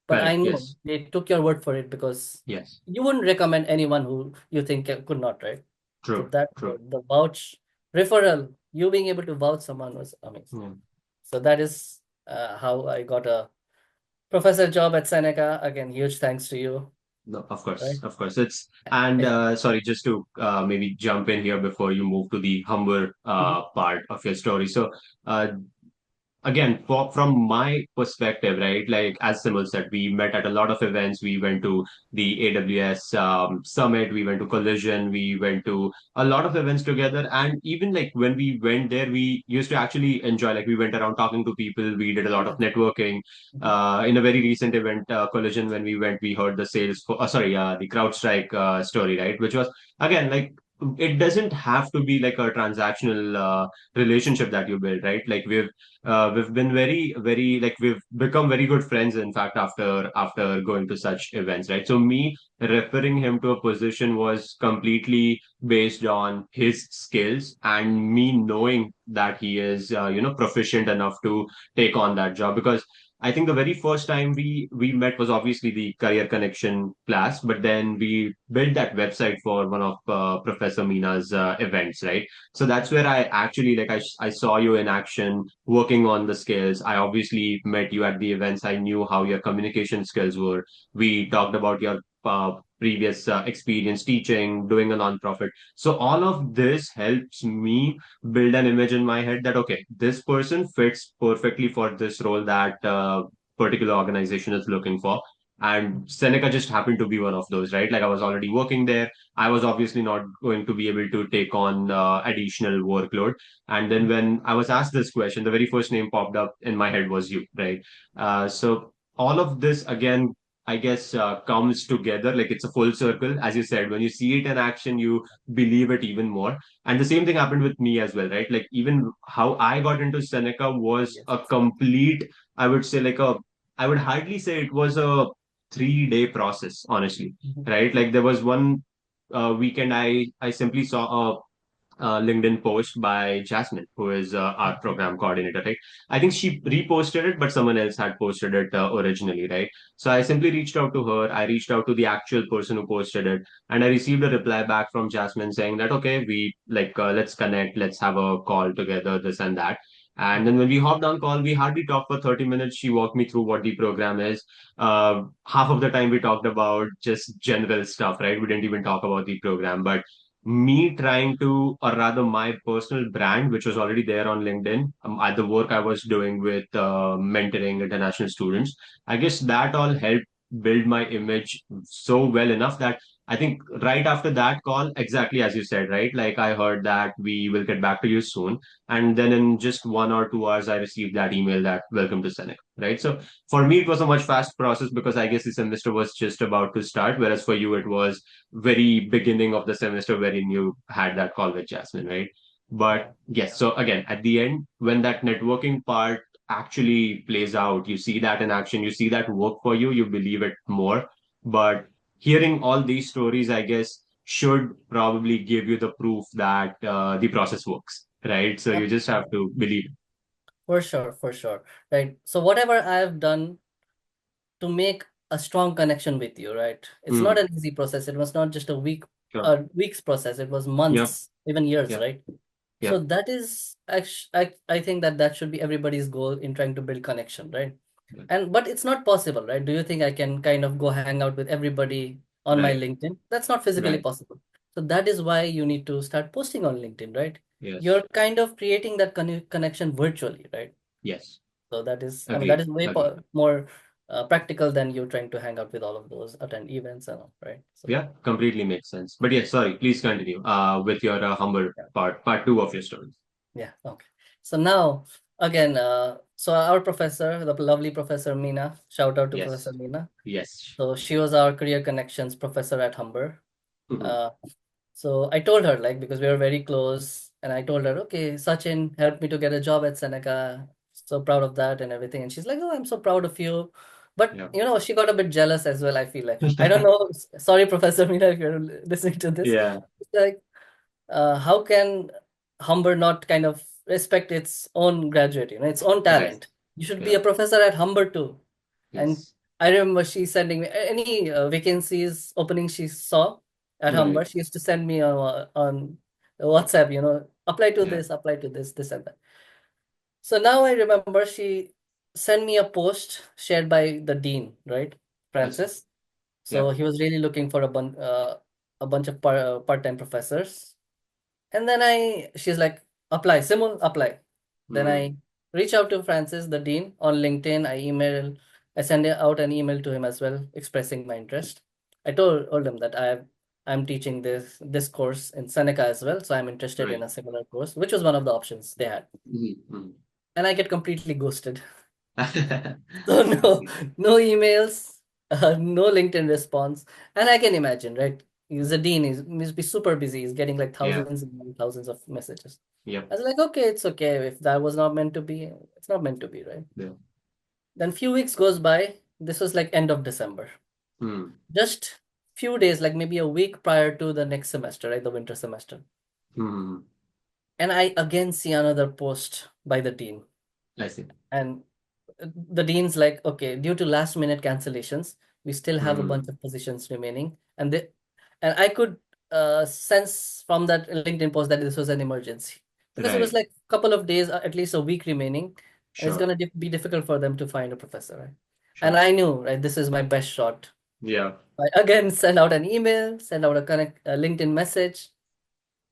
[SPEAKER 2] But I
[SPEAKER 1] Correct.
[SPEAKER 2] know
[SPEAKER 1] Yes.
[SPEAKER 2] they took your word for it because
[SPEAKER 1] Yes.
[SPEAKER 2] you wouldn't recommend anyone who you think could not, right? So
[SPEAKER 1] True.
[SPEAKER 2] that
[SPEAKER 1] True.
[SPEAKER 2] the vouch referral, you being able to vouch someone was amazing.
[SPEAKER 1] Yeah.
[SPEAKER 2] So that is how I got a professor job at Seneca. Again, huge thanks to you,
[SPEAKER 1] No,
[SPEAKER 2] right?
[SPEAKER 1] of course. It's and
[SPEAKER 2] Yeah.
[SPEAKER 1] sorry, just to maybe jump in here before you move to the Humber
[SPEAKER 2] Mhm.
[SPEAKER 1] part of your story. So, uh, again, from my perspective, right, like as Simul said, we met at a lot of events. We went to the AWS summit, we went to Collision, we went to a lot of events together. And even like when we went there, we used to actually enjoy, like we went around talking to people, we did a lot of
[SPEAKER 2] Yeah.
[SPEAKER 1] networking.
[SPEAKER 2] Mhm.
[SPEAKER 1] In a very recent event, Collision, when we went, we heard the the CrowdStrike story, right, which was again like it doesn't have to be like a transactional relationship that you build, right? Like we've been very like we've become very good friends, in fact, after going to such events, right? So me referring him to a position was completely based on his skills and me knowing that he is proficient enough to take on that job. Because I think the very first time we met was obviously the career connection class, but then we built that website for one of Professor Mina's events, right? So that's where I actually like I saw you in action working on the skills. I obviously met you at the events. I knew how your communication skills were. We talked about your previous experience teaching, doing a nonprofit. So all of this helps me build an image in my head that okay, this person fits perfectly for this role that particular organization is looking for. And Seneca just happened to be one of those, right? Like I was already working there. I was obviously not going to be able to take on additional workload. And then when I was asked this question, the very first name popped up in my head was you, right? So all of this again, I guess, comes together like it's a full circle. As you said, when you see it in action, you believe it even more. And the same thing happened with me as well, right? Like even how I got into Seneca was
[SPEAKER 2] Yes.
[SPEAKER 1] a complete, I would say, I would hardly say it was a 3-day process, honestly,
[SPEAKER 2] Mhm.
[SPEAKER 1] right? Like there was one weekend I simply saw a LinkedIn post by Jasmine, who is our program coordinator, right? I think she reposted it, but someone else had posted it originally, right? So I simply reached out to her. I reached out to the actual person who posted it, and I received a reply back from Jasmine saying that, okay, we like, let's connect, let's have a call together, this and that. And then when we hopped on call, we hardly talked for 30 minutes. She walked me through what the program is. Half of the time we talked about just general stuff, right? We didn't even talk about the program, but me trying to, or rather my personal brand, which was already there on LinkedIn, at the work I was doing with mentoring international students, I guess that all helped build my image so well enough that I think right after that call, exactly as you said, right? Like I heard that we will get back to you soon. And then in just 1 or 2 hours, I received that email that welcome to Seneca, right? So for me, it was a much fast process because I guess the semester was just about to start, whereas for you, it was very beginning of the semester wherein you had that call with Jasmine, right? But yes, so again, at the end, when that networking part actually plays out, you see that in action, you see that work for you, you believe it more. But hearing all these stories, I guess, should probably give you the proof that the process works, right? So you just have to believe it.
[SPEAKER 2] For sure, for sure. Right. So whatever I've done to make a strong connection with you, right? It's not
[SPEAKER 1] Hmm.
[SPEAKER 2] an easy process. It was not just
[SPEAKER 1] Sure.
[SPEAKER 2] a week's process. It was
[SPEAKER 1] Yep.
[SPEAKER 2] months, even years,
[SPEAKER 1] Yep.
[SPEAKER 2] right? So
[SPEAKER 1] Yep.
[SPEAKER 2] that is actually, I think that that should be everybody's goal in trying to build connection, right?
[SPEAKER 1] Yep.
[SPEAKER 2] And but it's not possible, right? Do you think I can kind of go hang out with everybody on my
[SPEAKER 1] Right.
[SPEAKER 2] LinkedIn? That's not physically
[SPEAKER 1] Right.
[SPEAKER 2] possible. So that is why you need to start posting on LinkedIn, right?
[SPEAKER 1] Yes.
[SPEAKER 2] You're kind of creating that connection virtually, right?
[SPEAKER 1] Yes.
[SPEAKER 2] So that is, I mean, that
[SPEAKER 1] Agreed.
[SPEAKER 2] is way
[SPEAKER 1] Agreed.
[SPEAKER 2] more practical than you trying to hang out with all of those, attend events and all, right? So
[SPEAKER 1] Yeah, completely makes sense. But yes, sorry, please continue with your humble
[SPEAKER 2] yeah,
[SPEAKER 1] part two of your story.
[SPEAKER 2] yeah, okay. So now again, so our professor, the lovely Professor Meena, shout out to Professor
[SPEAKER 1] Yes.
[SPEAKER 2] Meena.
[SPEAKER 1] Yes.
[SPEAKER 2] So she was our career connections professor at Humber.
[SPEAKER 1] Mhm.
[SPEAKER 2] Uh, So I told her, like, because we were very close, and I told her, okay, Sachin helped me to get a job at Seneca. So proud of that and everything. And she's like, oh, I'm so proud of you. But,
[SPEAKER 1] Yeah.
[SPEAKER 2] she got a bit jealous as well, I feel like. I don't know. Sorry, Professor Meena, if you're listening to this.
[SPEAKER 1] Yeah.
[SPEAKER 2] It's like, how can Humber not kind of respect its own graduate, its own
[SPEAKER 1] Right.
[SPEAKER 2] talent? You should be
[SPEAKER 1] Yeah.
[SPEAKER 2] a professor at Humber too. And
[SPEAKER 1] Yes.
[SPEAKER 2] I remember she sending me any vacancies, openings she saw at
[SPEAKER 1] Right.
[SPEAKER 2] Humber. She used to send me on WhatsApp,
[SPEAKER 1] Yeah.
[SPEAKER 2] apply to this and that. So now I remember she sent me a post shared by the dean, right,
[SPEAKER 1] I see.
[SPEAKER 2] Francis.
[SPEAKER 1] Yeah.
[SPEAKER 2] So he was really looking for a bunch of part-time professors. And then she's like, apply, Simul, apply. Then
[SPEAKER 1] Mm.
[SPEAKER 2] I reach out to Francis, the dean, on LinkedIn. I send out an email to him as well, expressing my interest. I told him that I'm teaching this course in Seneca as well, so I'm interested in
[SPEAKER 1] Right.
[SPEAKER 2] a similar course, which was one of the options they had.
[SPEAKER 1] Mhm.
[SPEAKER 2] And I get completely ghosted.
[SPEAKER 1] Mhm.
[SPEAKER 2] So
[SPEAKER 1] I
[SPEAKER 2] no,
[SPEAKER 1] see.
[SPEAKER 2] no emails, no LinkedIn response. And I can imagine, right? He's a dean, he must be super busy. He's getting like
[SPEAKER 1] Yeah.
[SPEAKER 2] thousands and thousands of messages.
[SPEAKER 1] Yep.
[SPEAKER 2] I was like, okay, it's okay. If that was not meant to be, it's not meant to be, right?
[SPEAKER 1] Yeah.
[SPEAKER 2] Then few weeks goes by. This was like end of December.
[SPEAKER 1] Mm.
[SPEAKER 2] Just few days, like maybe a week prior to the next semester, right? The winter semester.
[SPEAKER 1] Mm.
[SPEAKER 2] And I again see another post by the dean.
[SPEAKER 1] I see.
[SPEAKER 2] And the dean's like, okay, due to last minute cancellations, we still have a bunch
[SPEAKER 1] Mm.
[SPEAKER 2] of positions remaining. And I could sense from that LinkedIn post that this was an emergency because it was
[SPEAKER 1] Right.
[SPEAKER 2] like a couple of days, at least a week remaining, and it's
[SPEAKER 1] Sure.
[SPEAKER 2] gonna be difficult for them to find a professor, right? And
[SPEAKER 1] Sure.
[SPEAKER 2] I knew, right, this is my best shot.
[SPEAKER 1] Yeah.
[SPEAKER 2] I again send out an email, send out a LinkedIn message.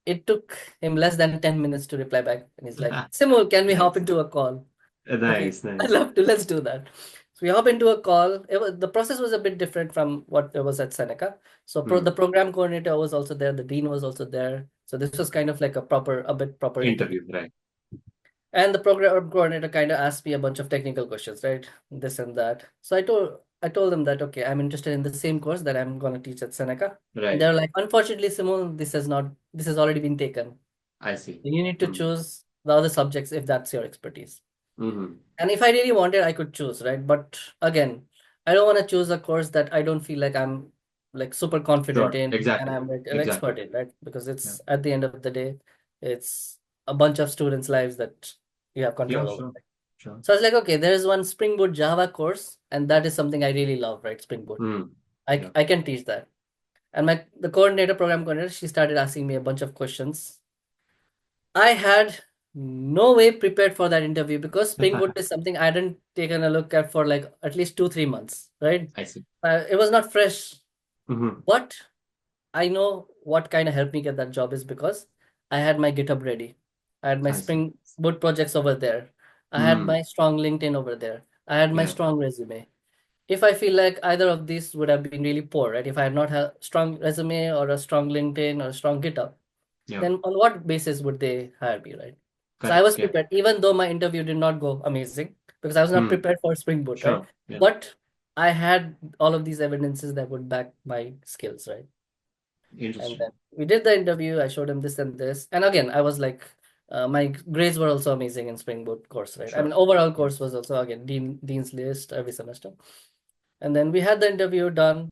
[SPEAKER 2] It took him less than 10 minutes to reply back, and he's like, Simul, can we hop
[SPEAKER 1] Nice.
[SPEAKER 2] into a call? Okay,
[SPEAKER 1] Nice.
[SPEAKER 2] I'd
[SPEAKER 1] Nice.
[SPEAKER 2] love to. Let's do that. So we hop into a call. The process was a bit different from what it was at Seneca. So the
[SPEAKER 1] Mm.
[SPEAKER 2] program coordinator was also there. The dean was also there. So this was kind of like a bit proper interview.
[SPEAKER 1] Interview. Right.
[SPEAKER 2] And the program coordinator kind of asked me a bunch of technical questions, right? This and that. So I told them that, okay, I'm interested in the same course that I'm going to teach at Seneca. And
[SPEAKER 1] Right.
[SPEAKER 2] they're like, unfortunately, Simone, this has already been taken.
[SPEAKER 1] I see.
[SPEAKER 2] You need to
[SPEAKER 1] Mm.
[SPEAKER 2] choose the other subjects if that's your expertise.
[SPEAKER 1] Mm-hmm.
[SPEAKER 2] And if I really wanted, I could choose, right? But again, I don't want to choose a course that I don't feel like I'm like super confident
[SPEAKER 1] Sure.
[SPEAKER 2] in and
[SPEAKER 1] Exactly.
[SPEAKER 2] I'm like an
[SPEAKER 1] Exactly.
[SPEAKER 2] expert in, right? Because
[SPEAKER 1] Yeah.
[SPEAKER 2] it's at the end of the day, it's a bunch of students' lives that you have
[SPEAKER 1] Yeah.
[SPEAKER 2] control over.
[SPEAKER 1] Sure. Sure.
[SPEAKER 2] So I was like, okay, there is one Spring Boot Java course, and that is something I really love, right? Spring Boot.
[SPEAKER 1] Hmm.
[SPEAKER 2] I
[SPEAKER 1] Yeah.
[SPEAKER 2] I can teach that. And the coordinator, program coordinator, she started asking me a bunch of questions. I had no way prepared for that interview because Spring Boot is something I hadn't taken a look at for like at least 2, 3 months, right?
[SPEAKER 1] I see.
[SPEAKER 2] It was not fresh.
[SPEAKER 1] Hmm.
[SPEAKER 2] But I know what kind of helped me get that job is because I had my GitHub ready. I had my
[SPEAKER 1] I see.
[SPEAKER 2] Spring Boot projects over there. I had
[SPEAKER 1] Hmm.
[SPEAKER 2] my strong LinkedIn over there. I had my
[SPEAKER 1] Yeah.
[SPEAKER 2] strong resume. If I feel like either of these would have been really poor, right? If I had not had strong resume or a strong LinkedIn or a strong GitHub,
[SPEAKER 1] Yeah.
[SPEAKER 2] then on what basis would they hire me, right? So I was
[SPEAKER 1] Correct. Yeah.
[SPEAKER 2] prepared, even though my interview did not go amazing because I was not
[SPEAKER 1] Hmm.
[SPEAKER 2] prepared for Spring Boot, right?
[SPEAKER 1] Sure. Yeah.
[SPEAKER 2] But I had all of these evidences that would back my skills, right? And
[SPEAKER 1] Interesting.
[SPEAKER 2] then we did the interview. I showed him this and this. And again, I was like, my grades were also amazing in Spring Boot course, right? I mean,
[SPEAKER 1] Sure.
[SPEAKER 2] overall
[SPEAKER 1] Yeah.
[SPEAKER 2] course was also again Dean's List every semester. And then we had the interview done,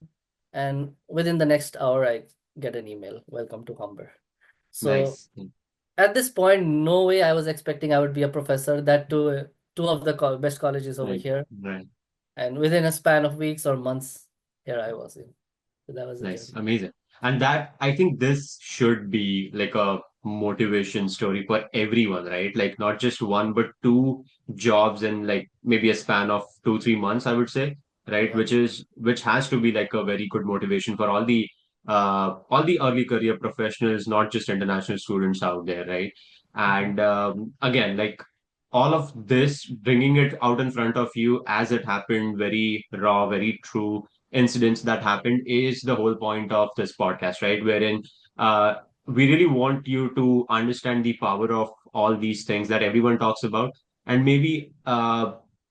[SPEAKER 2] and within the next hour, I get an email, welcome to Humber. So
[SPEAKER 1] Nice. Yeah.
[SPEAKER 2] at this point, no way I was expecting I would be a professor, that too, two of the best colleges over
[SPEAKER 1] Right.
[SPEAKER 2] here.
[SPEAKER 1] Right.
[SPEAKER 2] And within a span of weeks or months, here I was in. So that was the
[SPEAKER 1] Nice.
[SPEAKER 2] journey.
[SPEAKER 1] Amazing. And that, I think this should be like a motivation story for everyone, right? Like not just one, but two jobs in like maybe a span of 2, 3 months, I would say, right?
[SPEAKER 2] Yeah.
[SPEAKER 1] Which has to be like a very good motivation for all the early career professionals, not just international students out there, right?
[SPEAKER 2] Mhm.
[SPEAKER 1] And again, like all of this, bringing it out in front of you as it happened, very raw, very true incidents that happened is the whole point of this podcast, right? Wherein uh, we really want you to understand the power of all these things that everyone talks about, and maybe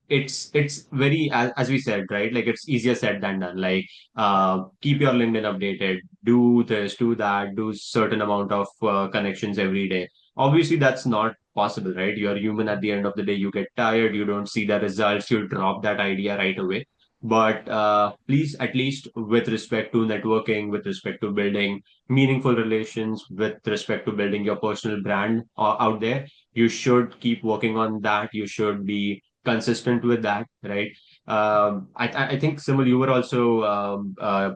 [SPEAKER 1] it's very as we said, right? Like it's easier said than done. Like
[SPEAKER 2] Yeah.
[SPEAKER 1] keep your LinkedIn updated, do this, do that, do certain amount of connections every day. Obviously, that's not possible, right? You're human at the end of the day. You get tired, you don't see the results, you drop that idea right away, but please, at least with respect to networking, with respect to building meaningful relations, with respect to building your personal brand out there, you should keep working on that. You should be consistent with that, right? I think, Simul, you were also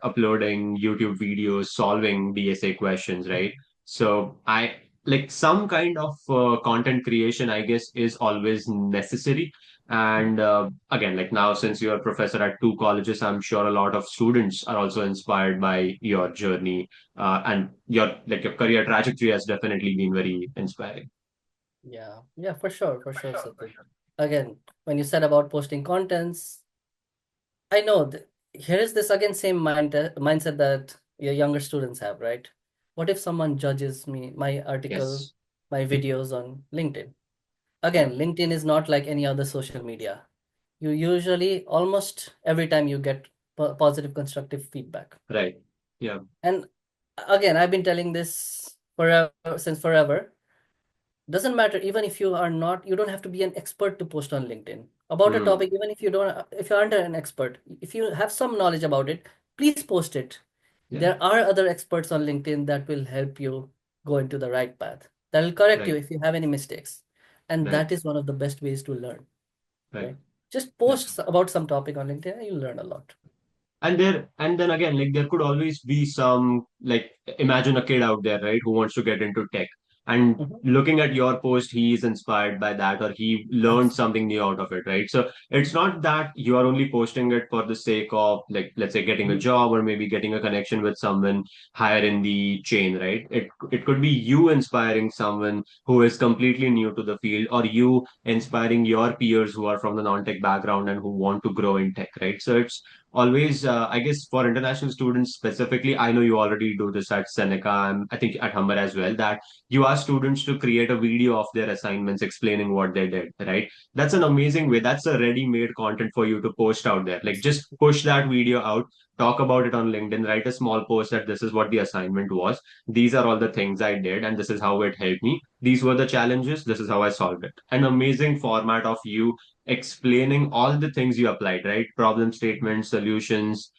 [SPEAKER 1] uploading YouTube videos solving DSA questions, right? So I like some kind of content creation, I guess, is always necessary. And again, like now, since you're a professor at two colleges, I'm sure a lot of students are also inspired by your journey, and your career trajectory has definitely been very inspiring.
[SPEAKER 2] Yeah. Yeah, for sure, Satya. Again, when you said about posting contents, I know here is this again same mindset that your younger students have, right? What if someone judges me, my article,
[SPEAKER 1] Yes.
[SPEAKER 2] my videos on LinkedIn?
[SPEAKER 1] Yeah.
[SPEAKER 2] Again, LinkedIn is not like any other social media. You usually almost every time you get positive, constructive feedback.
[SPEAKER 1] Right. Yeah.
[SPEAKER 2] And again, I've been telling this forever since forever. Doesn't matter, even if you are not, you don't have to be an expert to post on LinkedIn about a
[SPEAKER 1] Hmm.
[SPEAKER 2] topic. Even if you aren't an expert, if you have some knowledge about it, please post it.
[SPEAKER 1] Yeah.
[SPEAKER 2] There are other experts on LinkedIn that will help you go into the right path, that will correct you
[SPEAKER 1] Right.
[SPEAKER 2] if you have any mistakes. And
[SPEAKER 1] Right.
[SPEAKER 2] that is one of the best ways to learn,
[SPEAKER 1] Right.
[SPEAKER 2] right? Just
[SPEAKER 1] Yeah.
[SPEAKER 2] post about some topic on LinkedIn and you'll learn a lot.
[SPEAKER 1] And then again, like there could always be some, like, imagine a kid out there, right, who wants to get into tech, and
[SPEAKER 2] Mhm.
[SPEAKER 1] looking at your post, he is inspired by that, or he learned
[SPEAKER 2] Absolutely.
[SPEAKER 1] something new out of it, right? So it's not that you are only posting it for the sake of, like, let's say getting a
[SPEAKER 2] Mhm.
[SPEAKER 1] job or maybe getting a connection with someone higher in the chain, right? It could be you inspiring someone who is completely new to the field, or you inspiring your peers who are from the non-tech background and who want to grow in tech, right? So it's always, I guess, for international students specifically, I know you already do this at Seneca and I think at Humber as well, that you ask students to create a video of their assignments explaining what they did, right? That's an amazing way. That's a ready-made content for you to post out there. Like just push that video out, talk about it on LinkedIn, write a small post that this is what the assignment was, these are all the things I did, and this is how it helped me, these were the challenges, this is how I solved it. An amazing format of you explaining all the things you applied, right? Problem statements, solutions,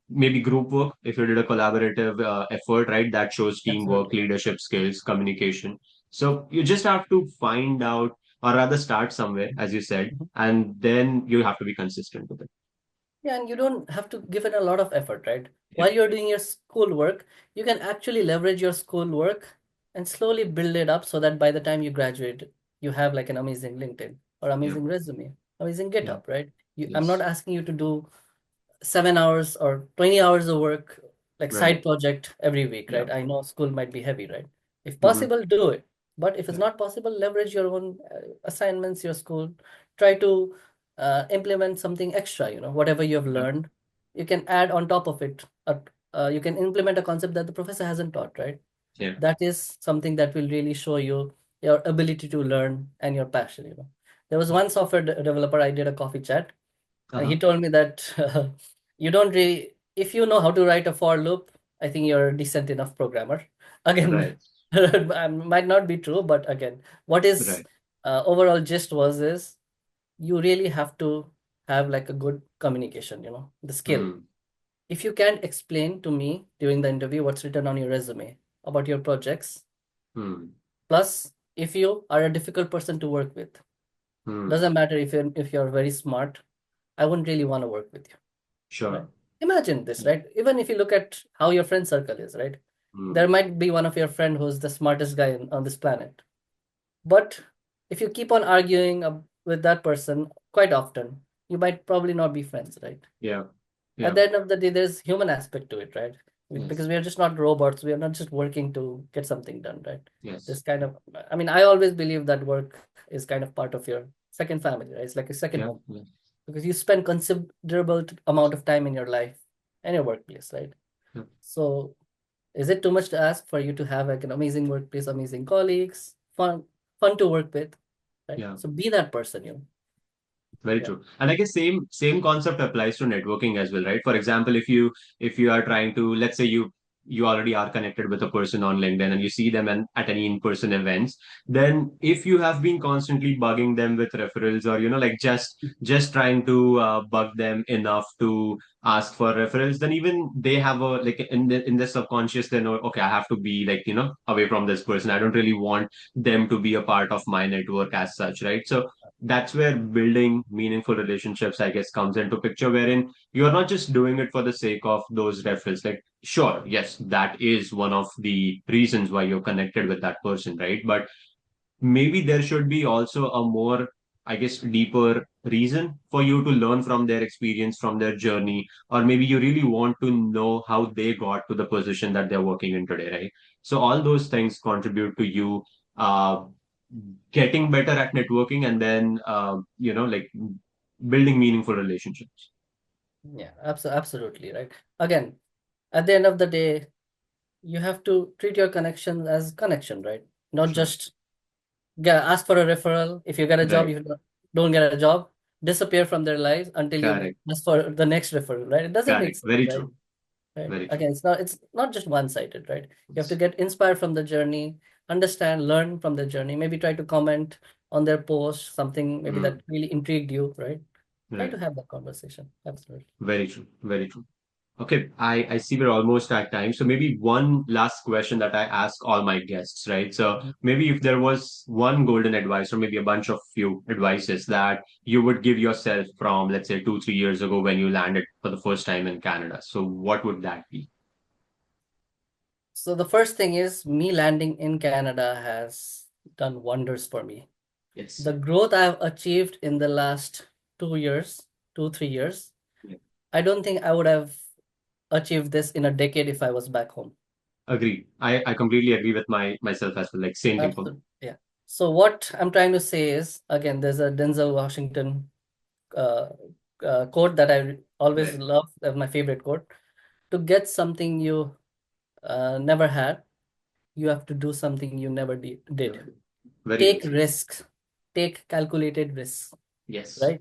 [SPEAKER 1] maybe group work. If you did a collaborative effort, right, that shows teamwork,
[SPEAKER 2] Absolutely.
[SPEAKER 1] leadership skills, communication. So you just have to find out, or rather start somewhere, as you said,
[SPEAKER 2] Mhm.
[SPEAKER 1] and then you have to be consistent with it.
[SPEAKER 2] Yeah, and you don't have to give it a lot of effort, right?
[SPEAKER 1] Yeah,
[SPEAKER 2] While you're doing your school work, you can actually leverage your school work and slowly build it up so that by the time you graduate, you have like an amazing LinkedIn or
[SPEAKER 1] yeah,
[SPEAKER 2] amazing resume, amazing
[SPEAKER 1] yeah,
[SPEAKER 2] GitHub, right? I'm not
[SPEAKER 1] yes,
[SPEAKER 2] asking you to do 7 hours or 20 hours of work, like
[SPEAKER 1] right,
[SPEAKER 2] side project every week,
[SPEAKER 1] yeah,
[SPEAKER 2] right? I know school might be heavy, right? If
[SPEAKER 1] hmm,
[SPEAKER 2] possible, do it. But if it's
[SPEAKER 1] yeah,
[SPEAKER 2] not possible, leverage your own assignments, your school. Try to implement something extra, whatever you have
[SPEAKER 1] yeah,
[SPEAKER 2] learned, you can add on top of it. You can implement a concept that the professor hasn't taught, right?
[SPEAKER 1] yeah,
[SPEAKER 2] That is something that will really show you your ability to learn and your passion. There was one software developer, I did a coffee chat, and he
[SPEAKER 1] uh-huh,
[SPEAKER 2] told me that you don't really, if you know how to write a for loop, I think you're a decent enough programmer. Again,
[SPEAKER 1] right,
[SPEAKER 2] might not be true, but again, what is
[SPEAKER 1] right,
[SPEAKER 2] overall gist was is you really have to have like a good communication, the skill.
[SPEAKER 1] hmm,
[SPEAKER 2] If you can't explain to me during the interview what's written on your resume about your projects,
[SPEAKER 1] hmm,
[SPEAKER 2] plus if you are a difficult person to work with,
[SPEAKER 1] hmm,
[SPEAKER 2] doesn't matter if you're very smart, I wouldn't really want to work with you. Right?
[SPEAKER 1] sure,
[SPEAKER 2] Imagine this, right? Even if you look at how your friend circle is, right?
[SPEAKER 1] hmm,
[SPEAKER 2] There might be one of your friend who's the smartest guy on this planet. But if you keep on arguing with that person quite often, you might probably not be friends, right?
[SPEAKER 1] yeah,
[SPEAKER 2] At
[SPEAKER 1] yeah,
[SPEAKER 2] the end of the day, there's human aspect to it, right? Because
[SPEAKER 1] yes,
[SPEAKER 2] we are just not robots. We are not just working to get something done, right?
[SPEAKER 1] yes,
[SPEAKER 2] This kind of, I mean, I always believe that work is kind of part of your second family, right? It's like a second
[SPEAKER 1] yeah,
[SPEAKER 2] home
[SPEAKER 1] yeah,
[SPEAKER 2] because you spend considerable amount of time in your life and your workplace, right?
[SPEAKER 1] yeah,
[SPEAKER 2] So is it too much to ask for you to have like an amazing workplace, amazing colleagues, fun to work with, right?
[SPEAKER 1] yeah.
[SPEAKER 2] So be that person,
[SPEAKER 1] Very
[SPEAKER 2] yeah.
[SPEAKER 1] true. And I guess same concept applies to networking as well, right? For example, if you are trying to, let's say you already are connected with a person on LinkedIn and you see them at any in-person events, then if you have been constantly bugging them with referrals, or like just trying to bug them enough to ask for referrals, then even they have a, like, in the subconscious, they know, okay, I have to be, like, away from this person. I don't really want them to be a part of my network as such, right? So that's where building meaningful relationships, I guess, comes into picture, wherein you're not just doing it for the sake of those referrals. Like, sure, yes, that is one of the reasons why you're connected with that person, right? But maybe there should be also a more, I guess, deeper reason for you to learn from their experience, from their journey, or maybe you really want to know how they got to the position that they're working in today, right? So all those things contribute to you uh, getting better at networking, and then like, building meaningful relationships.
[SPEAKER 2] Yeah, absolutely, right. Again, at the end of the day, you have to treat your connection as connection, right? Not
[SPEAKER 1] Sure.
[SPEAKER 2] just ask for a referral. If you get a job,
[SPEAKER 1] Right.
[SPEAKER 2] you don't get a job, disappear from their lives until you
[SPEAKER 1] Correct.
[SPEAKER 2] ask for the next referral, right? It doesn't make
[SPEAKER 1] Correct.
[SPEAKER 2] sense,
[SPEAKER 1] Very
[SPEAKER 2] right?
[SPEAKER 1] true.
[SPEAKER 2] Right.
[SPEAKER 1] Very true.
[SPEAKER 2] Again, it's not just one-sided, right? You have to
[SPEAKER 1] Yes.
[SPEAKER 2] get inspired from the journey, understand, learn from the journey, maybe try to comment on their post, something maybe that
[SPEAKER 1] Mm.
[SPEAKER 2] really intrigued you, right? Try to
[SPEAKER 1] Right.
[SPEAKER 2] have that conversation. Absolutely.
[SPEAKER 1] Very true. Very true. Okay, I see we're almost at time. So maybe one last question that I ask all my guests, right? So
[SPEAKER 2] Mhm.
[SPEAKER 1] maybe if there was one golden advice, or maybe a bunch of few advices that you would give yourself from, let's say, 2, 3 years ago when you landed for the first time in Canada. So what would that be?
[SPEAKER 2] So the first thing is me landing in Canada has done wonders for me.
[SPEAKER 1] Yes.
[SPEAKER 2] The growth I've achieved in the last 2 years, 3 years,
[SPEAKER 1] Yeah.
[SPEAKER 2] I don't think I would have achieved this in a decade if I was back home.
[SPEAKER 1] Agree. I completely agree with myself as well. Like, same thing for me.
[SPEAKER 2] Absolutely. Yeah. So what I'm trying to say is, again, there's a Denzel Washington uh, quote that I always
[SPEAKER 1] Right.
[SPEAKER 2] love, my favorite quote. To get something you never had, you have to do something you never did.
[SPEAKER 1] Yeah. Very well
[SPEAKER 2] Take
[SPEAKER 1] said.
[SPEAKER 2] risks, take calculated risks,
[SPEAKER 1] Yes.
[SPEAKER 2] right?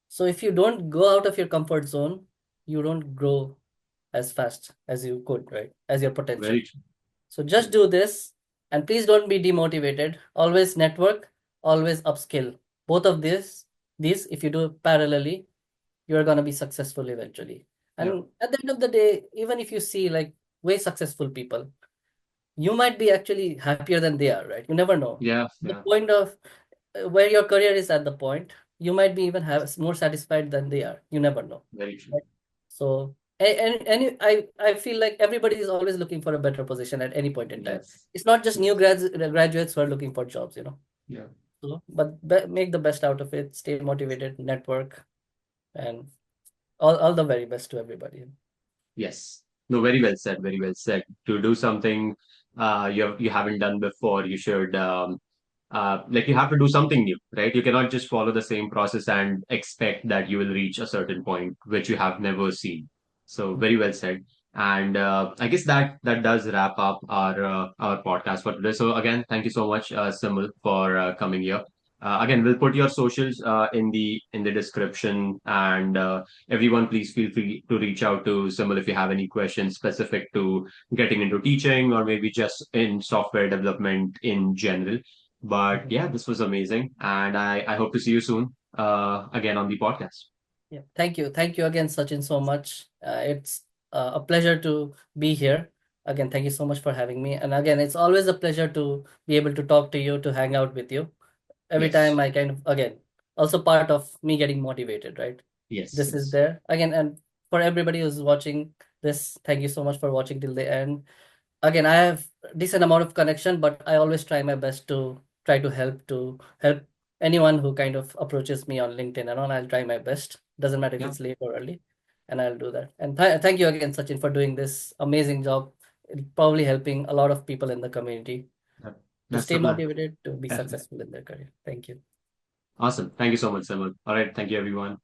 [SPEAKER 2] So if you don't go out of your comfort zone, you don't grow as fast as you could, right? As your potential.
[SPEAKER 1] Very true.
[SPEAKER 2] So just
[SPEAKER 1] Yeah.
[SPEAKER 2] do this and please don't be demotivated. Always network, always upskill. Both of these, if you do parallelly, you're gonna be successful eventually.
[SPEAKER 1] Yeah.
[SPEAKER 2] And at the end of the day, even if you see like way successful people, you might be actually happier than they are, right? You never know.
[SPEAKER 1] Yeah.
[SPEAKER 2] The
[SPEAKER 1] Yeah.
[SPEAKER 2] point of where your career is at the point, you might be even have more satisfied than they are. You never know.
[SPEAKER 1] Very true.
[SPEAKER 2] Right? So I feel like everybody is always looking for a better position at any point in time.
[SPEAKER 1] Yes.
[SPEAKER 2] It's not just new
[SPEAKER 1] Yes.
[SPEAKER 2] graduates who are looking for jobs, you know.
[SPEAKER 1] Yeah.
[SPEAKER 2] So, but make the best out of it, stay motivated, network, and all the very best to everybody.
[SPEAKER 1] Yes. No, very well said. Very well said. To do something you haven't done before, you should like you have to do something new, right? You cannot just follow the same process and expect that you will reach a certain point which you have never seen. So very well said. And I guess that does wrap up our podcast for today. So again, thank you so much, Simul, for coming here. Again, we'll put your socials in the description, and everyone, please feel free to reach out to Simul if you have any questions specific to getting into teaching or maybe just in software development in general. But
[SPEAKER 2] Mhm.
[SPEAKER 1] yeah, this was amazing. And I hope to see you soon again on the podcast.
[SPEAKER 2] Yeah, thank you again, Sachin, so much. It's a pleasure to be here. Again, thank you so much for having me. And again, it's always a pleasure to be able to talk to you, to hang out with you. Every time
[SPEAKER 1] Yes.
[SPEAKER 2] I kind of, again, also part of me getting motivated, right?
[SPEAKER 1] Yes.
[SPEAKER 2] This is
[SPEAKER 1] Yes.
[SPEAKER 2] there again. And for everybody who's watching this, thank you so much for watching till the end. Again, I have decent amount of connection, but I always try my best to try to help anyone who kind of approaches me on LinkedIn and all. I'll try my best. Doesn't matter if
[SPEAKER 1] Yeah.
[SPEAKER 2] it's late or early, and I'll do that. And thank you again, Sachin, for doing this amazing job. Probably helping a lot of people in the community
[SPEAKER 1] That-
[SPEAKER 2] to
[SPEAKER 1] That's
[SPEAKER 2] stay
[SPEAKER 1] the plan.
[SPEAKER 2] motivated to be successful in their career. Thank you.
[SPEAKER 1] Awesome. Thank you so much, Simul. All right. Thank you, everyone.